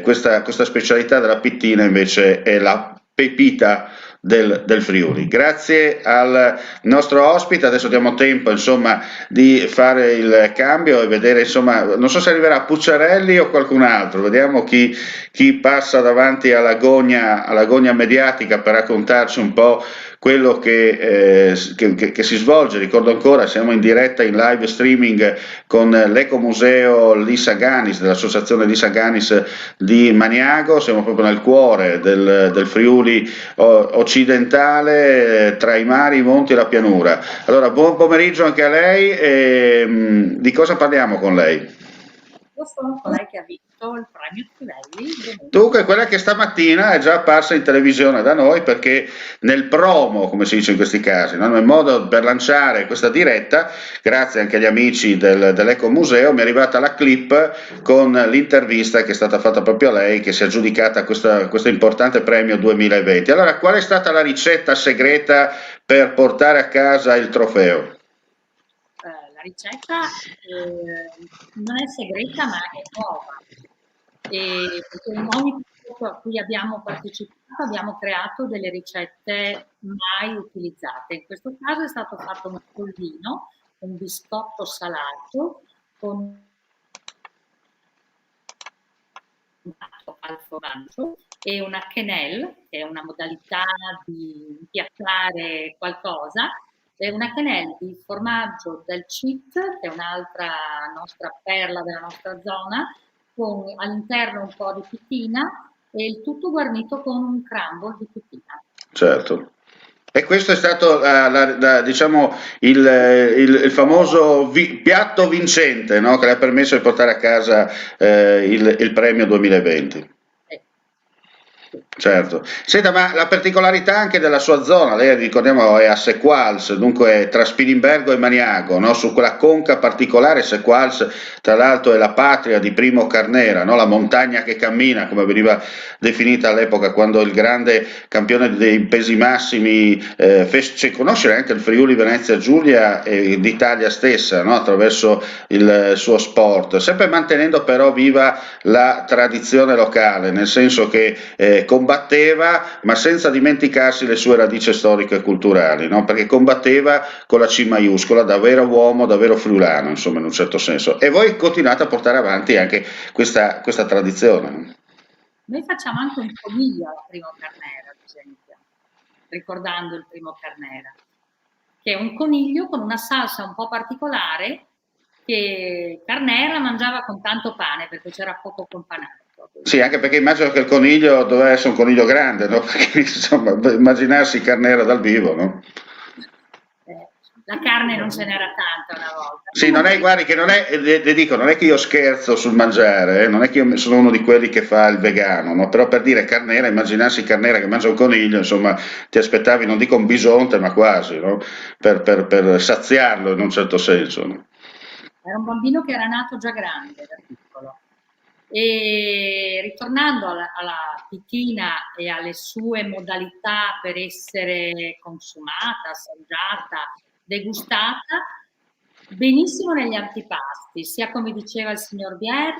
questa specialità della pittina invece è la pepita del Friuli. Grazie al nostro ospite, adesso diamo tempo insomma di fare il cambio e vedere insomma, non so se arriverà Pucciarelli o qualcun altro, vediamo chi passa davanti alla gogna mediatica per raccontarci un po' quello che si svolge. Ricordo ancora, siamo in diretta in live streaming con l'Ecomuseo Lisa Ganis, dell'associazione Lisa Ganis di Maniago, siamo proprio nel cuore del Friuli occidentale, tra i mari, i monti e la pianura. Allora, buon pomeriggio anche a lei e di cosa parliamo con lei? Io sono colei che ha vinto il premio Trivelli. Dunque, quella che stamattina è già apparsa in televisione da noi perché nel promo, come si dice in questi casi, no? Nel modo per lanciare questa diretta, grazie anche agli amici dell'Ecomuseo, mi è arrivata la clip con l'intervista che è stata fatta proprio a lei, che si è aggiudicata questo importante premio 2020. Allora, qual è stata la ricetta segreta per portare a casa il trofeo? La ricetta non è segreta ma è nuova, perché in ogni prodotto a cui abbiamo partecipato abbiamo creato delle ricette mai utilizzate. In questo caso è stato fatto un polvino, un biscotto salato con al formaggio e una quenelle, che è una modalità di impiattare qualcosa. Una quenelle di formaggio del CIT, che è un'altra nostra perla della nostra zona, con all'interno un po' di pittina e il tutto guarnito con un crumble di pittina. Certo. E questo è stato diciamo il famoso piatto vincente, no? Che le ha permesso di portare a casa il premio 2020. Certo. Senta, ma la particolarità anche della sua zona, lei ricordiamo è a Sequals, dunque tra Spilimbergo e Maniago, no? Su quella conca particolare. Sequals tra l'altro è la patria di Primo Carnera, no? La montagna che cammina, come veniva definita all'epoca, quando il grande campione dei pesi massimi fece conoscere anche il Friuli Venezia Giulia e l'Italia stessa, no? Attraverso il suo sport, sempre mantenendo però viva la tradizione locale, nel senso che combatteva ma senza dimenticarsi le sue radici storiche e culturali, no? Perché combatteva con la C maiuscola, da vero uomo, da vero friulano, insomma, in un certo senso. E voi continuate a portare avanti anche questa tradizione. Noi facciamo anche un coniglio a Primo Carnera, ad esempio. ricordando il primo Carnera, che è un coniglio con una salsa un po' particolare che Carnera mangiava con tanto pane perché c'era poco companato. Sì, anche perché immagino che il coniglio doveva essere un coniglio grande, no? Perché, insomma, immaginarsi Carnera dal vivo, no? La carne non ce n'era tanta una volta. Sì, non è, guardi, che non è, le dico, non è che io scherzo sul mangiare, non è che io sono uno di quelli che fa il vegano, no? Però per dire Carnera, immaginarsi Carnera che mangia un coniglio, insomma, ti aspettavi, non dico un bisonte, ma quasi, no? Per saziarlo in un certo senso, no? Era un bambino che era nato già grande da piccolo. E ritornando alla pitina e alle sue modalità per essere consumata, assaggiata, degustata, benissimo negli antipasti, sia come diceva il signor Bier,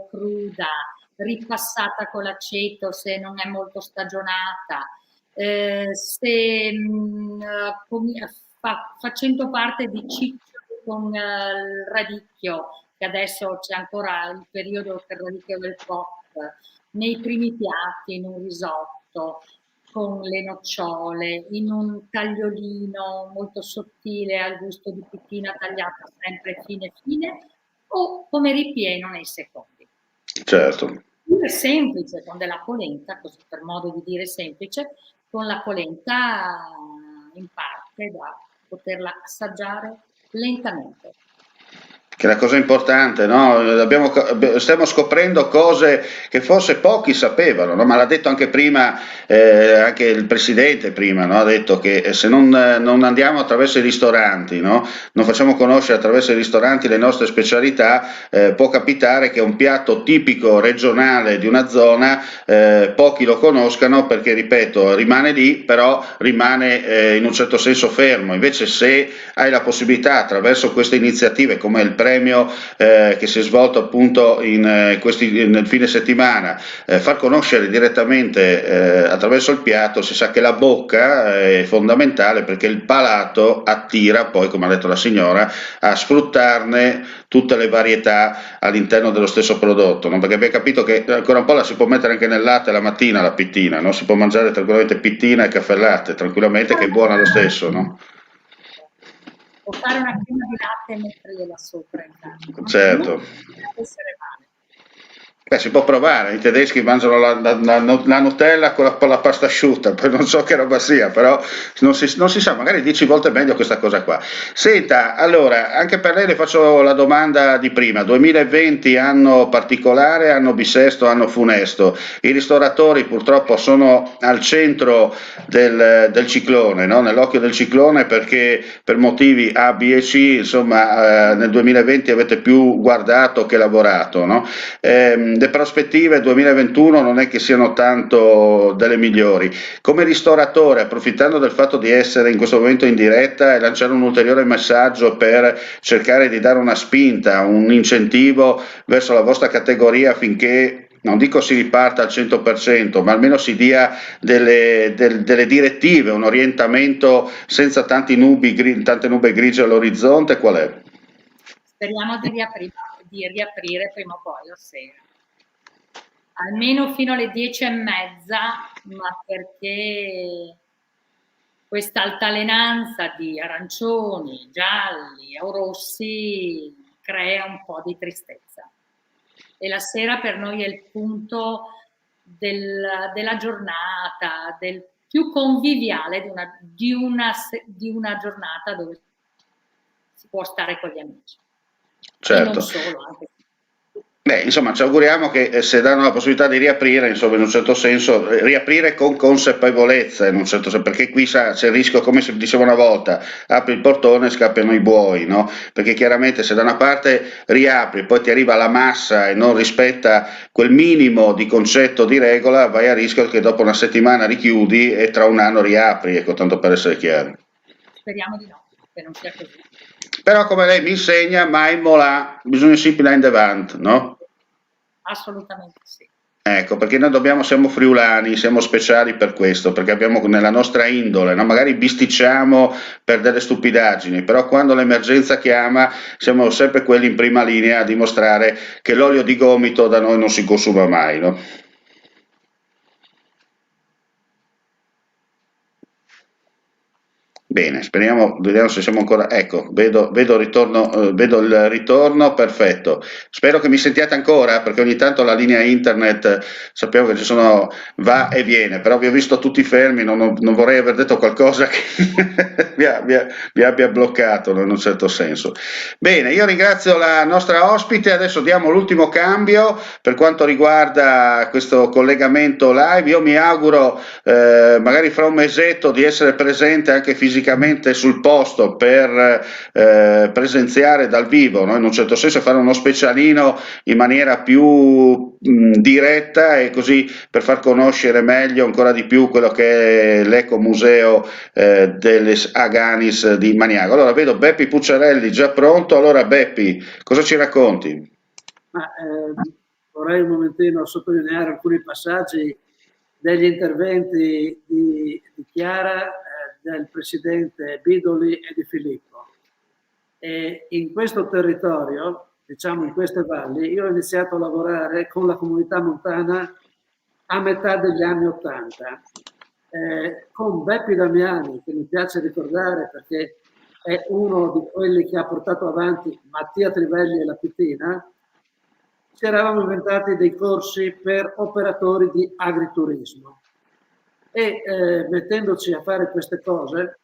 cruda, ripassata con l'aceto se non è molto stagionata, facendo parte di ciccio con il radicchio, che adesso c'è ancora il periodo per il radicchio del pop, nei primi piatti, in un risotto, con le nocciole, in un tagliolino molto sottile al gusto di pitina tagliata sempre fine fine, o come ripieno nei secondi. Certo. È semplice, con della polenta, così per modo di dire semplice, con la polenta in parte da poterla assaggiare lentamente. Che è la cosa importante, no? Stiamo scoprendo cose che forse pochi sapevano, no? Ma l'ha detto anche prima, anche il presidente prima, no? Ha detto che se non andiamo attraverso i ristoranti, no? Non facciamo conoscere attraverso i ristoranti le nostre specialità, può capitare che un piatto tipico regionale di una zona pochi lo conoscano perché, ripeto, rimane lì, però rimane in un certo senso fermo. Invece se hai la possibilità attraverso queste iniziative come il premio che si è svolto appunto nel fine settimana, far conoscere direttamente attraverso il piatto, si sa che la bocca è fondamentale perché il palato attira poi, come ha detto la signora, a sfruttarne tutte le varietà all'interno dello stesso prodotto, no? Perché abbiamo capito che ancora un po' la si può mettere anche nel latte la mattina la pittina, no? Si può mangiare tranquillamente pittina e caffè latte tranquillamente, che è buona lo stesso, no? O fare una crema di latte e mettergliela sopra intanto. Certo. Non deve essere male. Beh, si può provare, i tedeschi mangiano la Nutella con la pasta asciutta, poi non so che roba sia, però non si sa, magari 10 volte meglio questa cosa qua. Senta, allora, anche per lei le faccio la domanda di prima, 2020 anno particolare, anno bisesto, anno funesto, i ristoratori purtroppo sono al centro del ciclone, no? Nell'occhio del ciclone perché per motivi A, B e C, insomma, nel 2020 avete più guardato che lavorato, no? Le prospettive 2021 non è che siano tanto delle migliori. Come ristoratore, approfittando del fatto di essere in questo momento in diretta e lanciare un ulteriore messaggio per cercare di dare una spinta, un incentivo verso la vostra categoria affinché non dico si riparta al 100%, ma almeno si dia delle direttive, un orientamento senza tante nube grigie all'orizzonte, qual è? Speriamo di riaprire prima o poi la sera. Almeno fino alle 10:30, ma perché questa altalenanza di arancioni, gialli o rossi crea un po' di tristezza. E la sera per noi è il punto della giornata, del più conviviale di una giornata dove si può stare con gli amici. Certo. E non solo, anche. Beh, insomma, ci auguriamo che se danno la possibilità di riaprire, insomma, in un certo senso, riaprire con consapevolezza, in un certo senso, perché qui c'è il rischio, come si diceva una volta, apri il portone e scappiano i buoi, no? Perché chiaramente se da una parte riapri, poi ti arriva la massa e non rispetta quel minimo di concetto di regola, vai a rischio che dopo una settimana richiudi e tra un anno riapri, ecco, tanto per essere chiari. Speriamo di no, che non sia così. Però come lei mi insegna, mai molà, bisogna sempre in devant, no? Assolutamente sì. Ecco, perché noi siamo friulani, siamo speciali per questo, perché abbiamo nella nostra indole, no? Magari bisticciamo per delle stupidaggini, però quando l'emergenza chiama siamo sempre quelli in prima linea a dimostrare che l'olio di gomito da noi non si consuma mai, no? Bene, speriamo, vediamo se siamo ancora. Ecco, vedo il ritorno, perfetto. Spero che mi sentiate ancora, perché ogni tanto la linea internet sappiamo che ci sono, va e viene, però vi ho visto tutti fermi, non vorrei aver detto qualcosa che vi abbia bloccato in un certo senso. Bene, io ringrazio la nostra ospite, adesso diamo l'ultimo cambio per quanto riguarda questo collegamento live. Io mi auguro magari fra un mesetto di essere presente anche fisicamente sul posto per presenziare dal vivo, no? In un certo senso fare uno specialino in maniera più diretta e così per far conoscere meglio ancora di più quello che è l'ecomuseo delle Aganis di Maniago. Allora vedo Beppi Pucciarelli già pronto, allora Beppi, cosa ci racconti? Vorrei un momentino sottolineare alcuni passaggi degli interventi di Chiara, del presidente Bidoli e di Filippo. E in questo territorio, diciamo in queste valli, io ho iniziato a lavorare con la comunità montana a metà degli anni '80, con Beppi Damiani, che mi piace ricordare perché è uno di quelli che ha portato avanti Mattia Trivelli e la Pitina. Ci eravamo inventati dei corsi per operatori di agriturismo e mettendoci a fare queste cose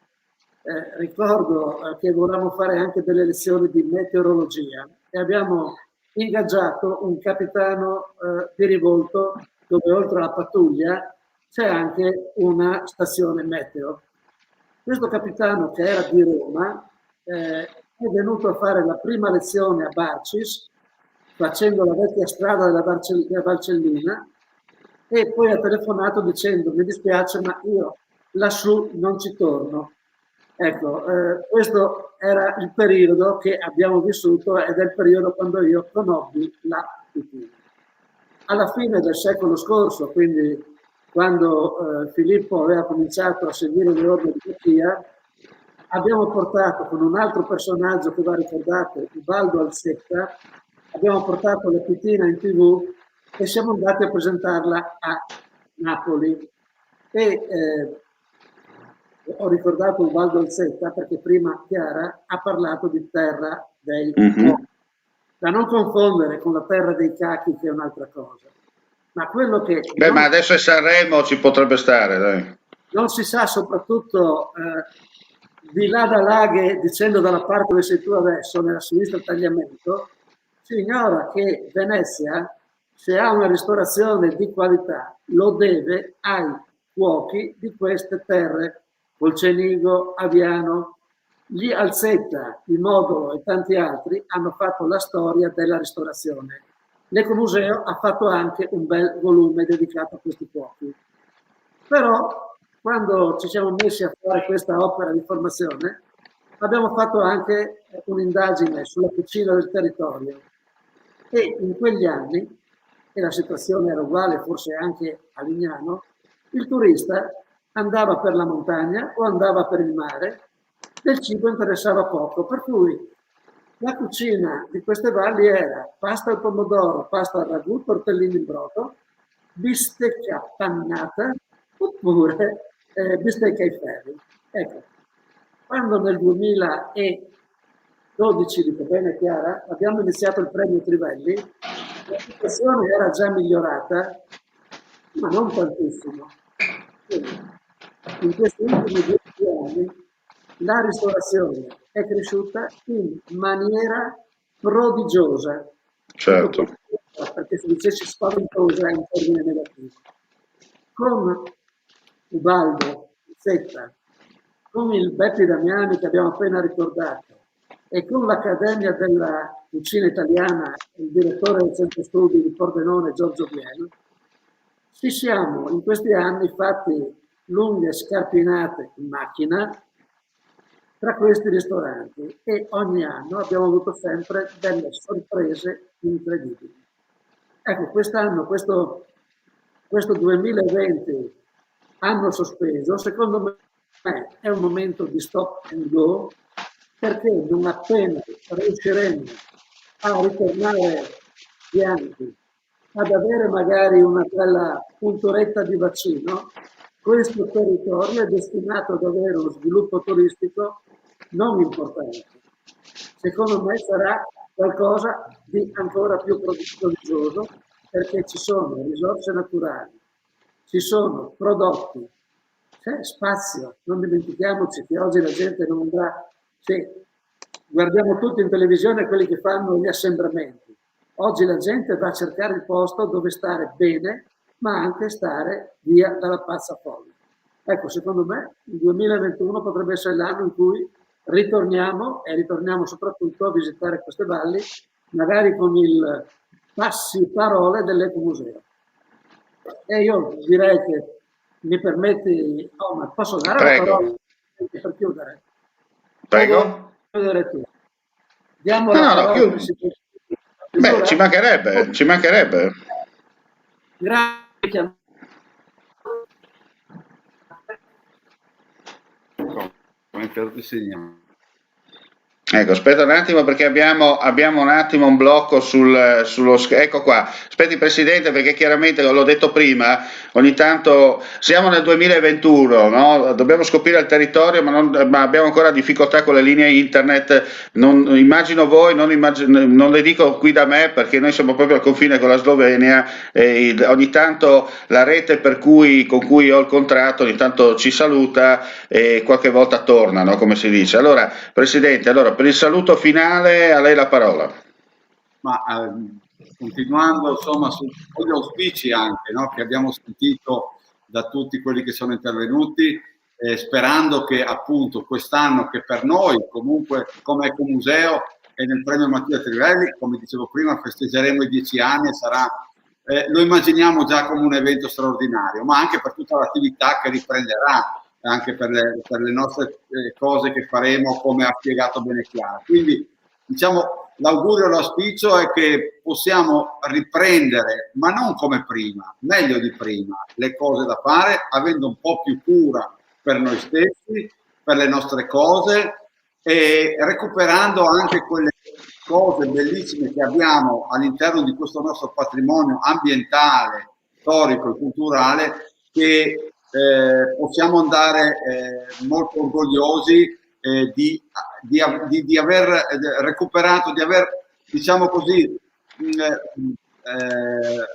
ricordo che volevamo fare anche delle lezioni di meteorologia e abbiamo ingaggiato un capitano di rivolto dove oltre alla pattuglia c'è anche una stazione meteo. Questo capitano, che era di Roma, è venuto a fare la prima lezione a Barcis facendo la vecchia strada della Valcellina e poi ha telefonato dicendo: mi dispiace ma io lassù non ci torno. Ecco, questo era il periodo che abbiamo vissuto ed è il periodo quando io conobbi la Pitina. Alla fine del secolo scorso, quindi quando Filippo aveva cominciato a seguire le orme di Mattia, abbiamo portato con un altro personaggio che va ricordato, Ubaldo Alzetta, abbiamo portato la Pitina in TV e siamo andati a presentarla a Napoli. E ho ricordato Ubaldo Alzetta perché prima Chiara ha parlato di terra dei cachi, da non confondere con la terra dei cachi che è un'altra cosa. Ma quello che ma adesso è Sanremo, ci potrebbe stare, dai. Non si sa, soprattutto di là da Laghe, dicendo dalla parte dove sei tu adesso, nella sinistra tagliamento, si ignora che Venezia, se ha una ristorazione di qualità, lo deve ai cuochi di queste terre, Volcenigo, Aviano, gli Alzetta, il Modolo e tanti altri hanno fatto la storia della ristorazione. L'Ecomuseo ha fatto anche un bel volume dedicato a questi cuochi. Però, quando ci siamo messi a fare questa opera di formazione, abbiamo fatto anche un'indagine sulla cucina del territorio. E in quegli anni, e la situazione era uguale forse anche a Lignano, il turista andava per la montagna o andava per il mare, del cibo interessava poco, per cui la cucina di queste valli era pasta al pomodoro, pasta al ragù, tortellini in brodo, bistecca pannata oppure bistecca ai ferri. Ecco, quando nel 2012, dico bene Chiara, abbiamo iniziato il premio Trivelli, la situazione era già migliorata, ma non tantissimo. Quindi, in questi ultimi 10 anni la ristorazione è cresciuta in maniera prodigiosa. Certo. Perché se dicessi spaventosa è un termine negativo. Con Ubaldo Zetta, con il Beppi Damiani che abbiamo appena ricordato e con l'Accademia della Cucina Italiana, il direttore del Centro Studi di Pordenone, Giorgio Bielo, ci siamo in questi anni fatti lunghe scarpinate in macchina tra questi ristoranti e ogni anno abbiamo avuto sempre delle sorprese incredibili. Ecco, quest'anno, questo 2020, anno sospeso, secondo me è un momento di stop and go, perché non appena riusciremo a ritornare bianchi, ad avere magari una bella puntoretta di vaccino, questo territorio è destinato ad avere uno sviluppo turistico non importante. Secondo me sarà qualcosa di ancora più prodigioso, perché ci sono risorse naturali, ci sono prodotti, c'è spazio. Non dimentichiamoci che oggi la gente non andrà, guardiamo tutti in televisione quelli che fanno gli assembramenti. Oggi la gente va a cercare il posto dove stare bene, ma anche stare via dalla pazza folla. Ecco, secondo me il 2021 potrebbe essere l'anno in cui ritorniamo soprattutto a visitare queste valli, magari con il passi-parole dell'ecomuseo. E io direi che mi permetti, ma posso dare la parola per chiudere? Prego. Chiudere tu. Diamo la parola al Presidente. Beh, ci mancherebbe. Grazie. Ecco, aspetta un attimo perché abbiamo un attimo un blocco sullo ecco qua. Aspetti Presidente, perché chiaramente l'ho detto prima, ogni tanto siamo nel 2021, no? Dobbiamo scoprire il territorio, ma abbiamo ancora difficoltà con le linee internet. Immagino voi, non le dico qui da me perché noi siamo proprio al confine con la Slovenia e ogni tanto la rete con cui ho il contratto ogni tanto ci saluta e qualche volta torna, no? Come si dice. Allora, Presidente, per il saluto finale a lei la parola. Ma continuando insomma sugli auspici anche, no, che abbiamo sentito da tutti quelli che sono intervenuti, sperando che appunto quest'anno, che per noi comunque come Ecomuseo e nel premio Mattia Trivelli, come dicevo prima, festeggeremo i 10 anni e sarà, lo immaginiamo già come un evento straordinario, ma anche per tutta l'attività che riprenderà, anche per le nostre cose che faremo, come ha spiegato bene Chiara. Quindi diciamo l'augurio e l'auspicio è che possiamo riprendere, ma non come prima, meglio di prima, le cose da fare, avendo un po' più cura per noi stessi, per le nostre cose e recuperando anche quelle cose bellissime che abbiamo all'interno di questo nostro patrimonio ambientale, storico e culturale, che possiamo andare molto orgogliosi di aver recuperato, di aver, diciamo così,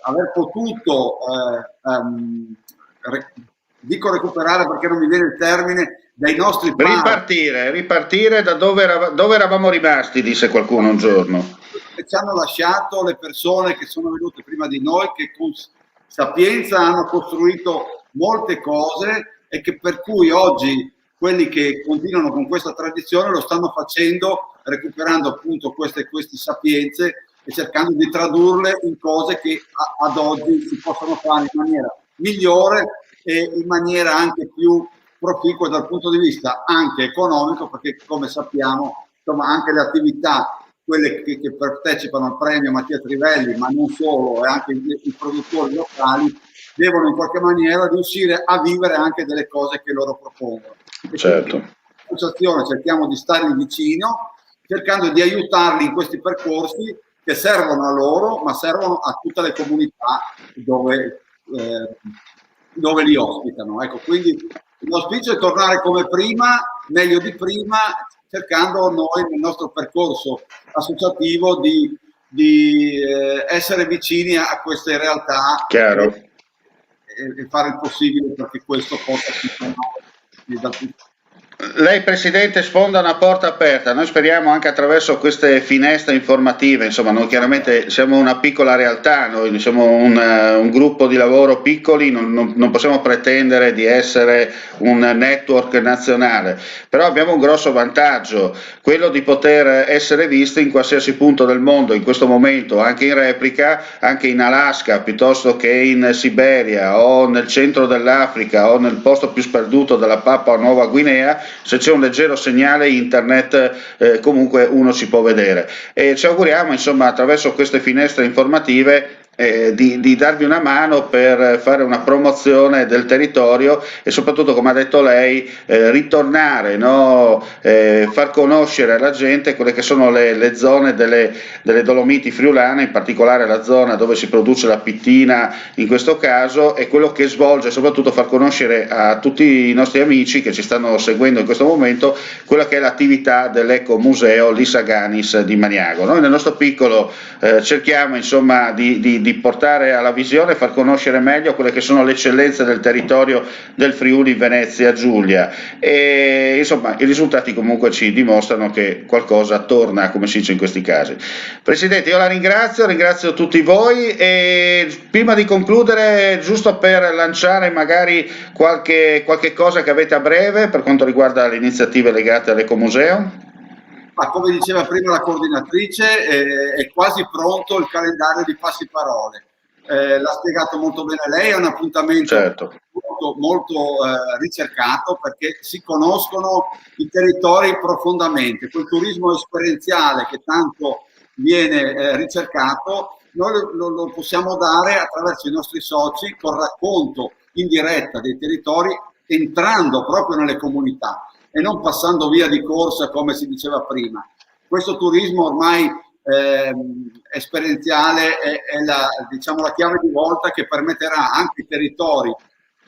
aver potuto, dico recuperare perché non mi viene il termine, dai nostri ripartire da dove eravamo rimasti, disse qualcuno un giorno. Che ci hanno lasciato le persone che sono venute prima di noi, che con sapienza hanno costruito molte cose e che per cui oggi quelli che continuano con questa tradizione lo stanno facendo recuperando appunto queste sapienze e cercando di tradurle in cose che ad oggi si possono fare in maniera migliore e in maniera anche più proficua dal punto di vista anche economico, perché come sappiamo insomma anche le attività, quelle che partecipano al premio Mattia Trivelli, ma non solo, e anche i produttori locali devono in qualche maniera riuscire a vivere anche delle cose che loro propongono. Certo. L'associazione cerchiamo di stare vicino, cercando di aiutarli in questi percorsi che servono a loro, ma servono a tutte le comunità dove li ospitano. Ecco, quindi l'auspicio è tornare come prima, meglio di prima, cercando noi nel nostro percorso associativo di essere vicini a queste realtà. Chiaro. E fare il possibile perché questo possa funzionare. Lei Presidente sfonda una porta aperta, noi speriamo anche attraverso queste finestre informative, insomma noi chiaramente siamo una piccola realtà, noi siamo un gruppo di lavoro piccoli, non possiamo pretendere di essere un network nazionale, però abbiamo un grosso vantaggio, quello di poter essere visti in qualsiasi punto del mondo in questo momento, anche in replica, anche in Alaska piuttosto che in Siberia o nel centro dell'Africa o nel posto più sperduto della Papua Nuova Guinea. Se c'è un leggero segnale internet comunque uno ci può vedere e ci auguriamo insomma attraverso queste finestre informative di darvi una mano per fare una promozione del territorio e soprattutto, come ha detto lei, ritornare, no? Far conoscere alla gente quelle che sono le zone delle Dolomiti friulane, in particolare la zona dove si produce la pittina in questo caso, e quello che svolge, soprattutto far conoscere a tutti i nostri amici che ci stanno seguendo in questo momento quella che è l'attività dell'Ecomuseo Lissaganis di Maniago. Noi nel nostro piccolo cerchiamo insomma di portare alla visione, far conoscere meglio quelle che sono le eccellenze del territorio del Friuli Venezia Giulia, e insomma i risultati comunque ci dimostrano che qualcosa torna, come si dice in questi casi. Presidente, io la ringrazio tutti voi, e prima di concludere, giusto per lanciare magari qualche cosa che avete a breve per quanto riguarda le iniziative legate all'Ecomuseo. Ma come diceva prima la coordinatrice, è quasi pronto il calendario di Passiparole. L'ha spiegato molto bene lei, è un appuntamento molto ricercato, perché si conoscono i territori profondamente. Quel turismo esperienziale che tanto viene ricercato, noi lo possiamo dare attraverso i nostri soci, col racconto in diretta dei territori, entrando proprio nelle comunità e non passando via di corsa come si diceva prima. Questo turismo ormai esperienziale è la chiave di volta che permetterà anche ai territori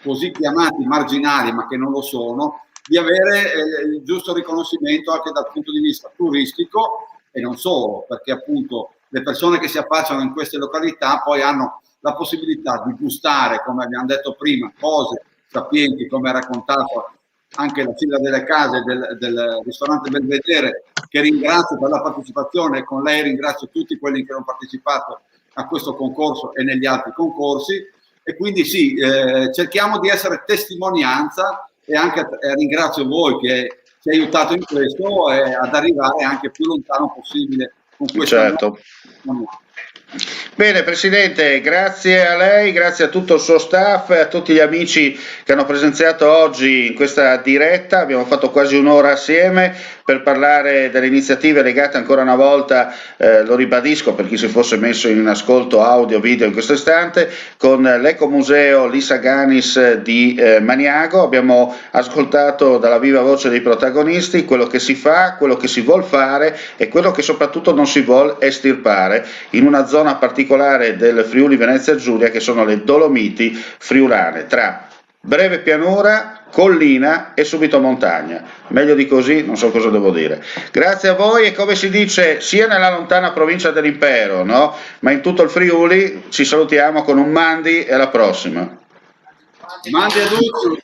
così chiamati marginali, ma che non lo sono, di avere il giusto riconoscimento anche dal punto di vista turistico, e non solo, perché appunto le persone che si affacciano in queste località poi hanno la possibilità di gustare, come abbiamo detto prima, cose sapienti, come ha raccontato anche la figlia delle case del ristorante Belvedere, che ringrazio per la partecipazione. Con lei ringrazio tutti quelli che hanno partecipato a questo concorso e negli altri concorsi, e quindi sì, cerchiamo di essere testimonianza, e anche ringrazio voi che ci aiutato in questo ad arrivare anche più lontano possibile con questo. Certo. Bene Presidente, grazie a lei, grazie a tutto il suo staff e a tutti gli amici che hanno presenziato oggi in questa diretta. Abbiamo fatto quasi un'ora assieme per parlare delle iniziative legate ancora una volta, lo ribadisco per chi si fosse messo in ascolto audio video in questo istante, con l'Ecomuseo Lissaganis di Maniago. Abbiamo ascoltato dalla viva voce dei protagonisti quello che si fa, quello che si vuol fare e quello che soprattutto non si vuol estirpare in una zona particolare del Friuli Venezia Giulia, che sono le Dolomiti friulane, tra breve pianura, collina e subito montagna. Meglio di così non so cosa devo dire. Grazie a voi, e come si dice sia nella lontana provincia dell'Impero, no? Ma in tutto il Friuli ci salutiamo con un Mandi e alla prossima. Mandi a tutti.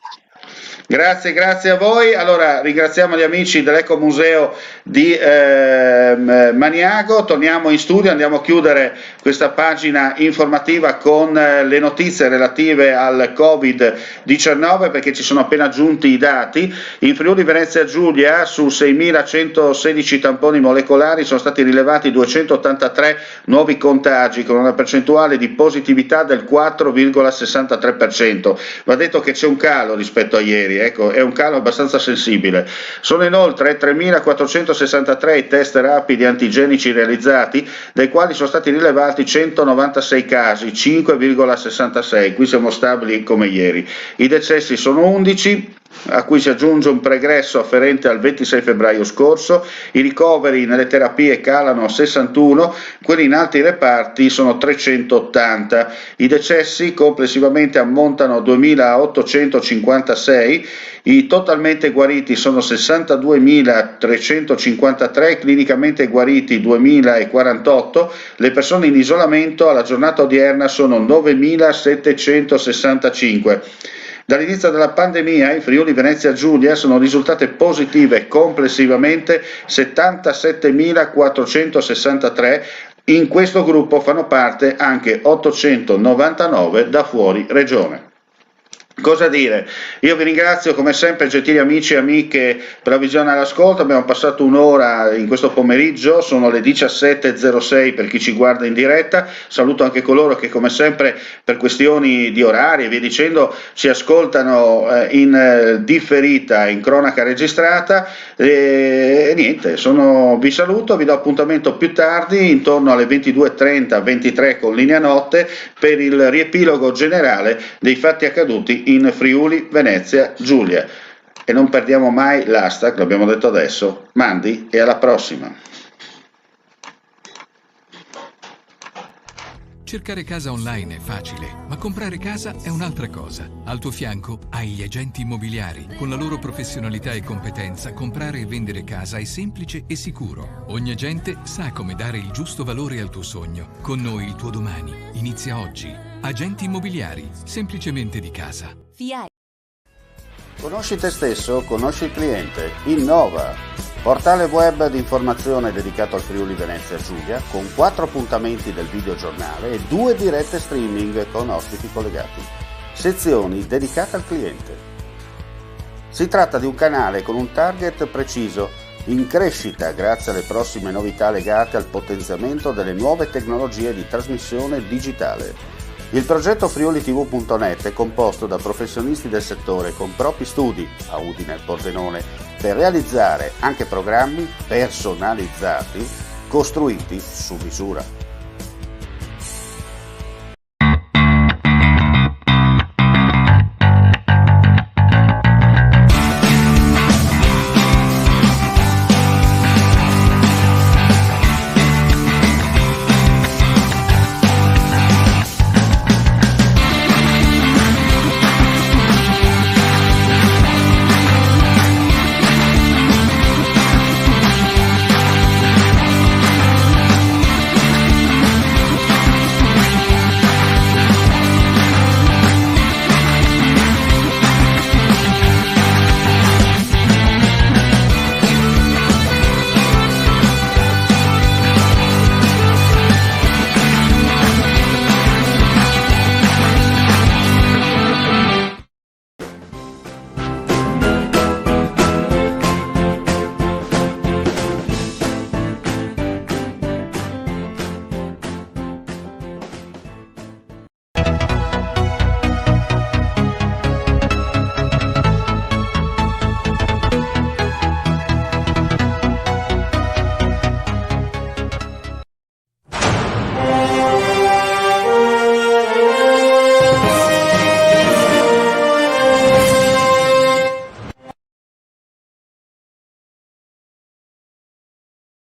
Grazie a voi. Allora ringraziamo gli amici dell'Ecomuseo di Maniago. Torniamo in studio, andiamo a chiudere questa pagina informativa con le notizie relative al Covid-19, perché ci sono appena giunti i dati. In Friuli Venezia Giulia su 6.116 tamponi molecolari sono stati rilevati 283 nuovi contagi, con una percentuale di positività del 4,63%. Va detto che c'è un calo rispetto a ieri. Ecco, è un calo abbastanza sensibile. Sono inoltre 3.463 i test rapidi antigenici realizzati, dai quali sono stati rilevati 196 casi, 5,66. Qui siamo stabili come ieri. I decessi sono 11, a cui si aggiunge un pregresso afferente al 26 febbraio scorso. I ricoveri nelle terapie calano a 61, quelli in altri reparti sono 380. I decessi complessivamente ammontano a 2.856, i totalmente guariti sono 62.353, clinicamente guariti 2.048, le persone in isolamento alla giornata odierna sono 9.765. Dall'inizio della pandemia in Friuli Venezia Giulia sono risultate positive complessivamente 77.463, in questo gruppo fanno parte anche 899 da fuori regione. Cosa dire? Io vi ringrazio come sempre, gentili amici e amiche, per la visione all'ascolto. Abbiamo passato un'ora in questo pomeriggio, sono le 17.06 per chi ci guarda in diretta. Saluto anche coloro che come sempre per questioni di orari e via dicendo ci ascoltano in differita, in cronaca registrata. E niente, vi saluto, vi do appuntamento più tardi intorno alle 22.30, 23 con Linea Notte per il riepilogo generale dei fatti accaduti in Friuli Venezia Giulia. E non perdiamo mai l'hashtag, l'abbiamo detto adesso, Mandi, e alla prossima. Cercare casa online è facile, ma comprare casa è un'altra cosa. Al tuo fianco hai gli agenti immobiliari. Con la loro professionalità e competenza, comprare e vendere casa è semplice e sicuro. Ogni agente sa come dare il giusto valore al tuo sogno. Con noi il tuo domani inizia oggi. Agenti immobiliari, semplicemente di casa. FIAI. Conosci te stesso, conosci il cliente. Innova. Portale web di informazione dedicato al Friuli Venezia Giulia con 4 appuntamenti del videogiornale e 2 dirette streaming con ospiti collegati. Sezioni dedicate al cliente. Si tratta di un canale con un target preciso, in crescita grazie alle prossime novità legate al potenziamento delle nuove tecnologie di trasmissione digitale. Il progetto friulitv.net è composto da professionisti del settore con propri studi a Udine e Pordenone per realizzare anche programmi personalizzati costruiti su misura.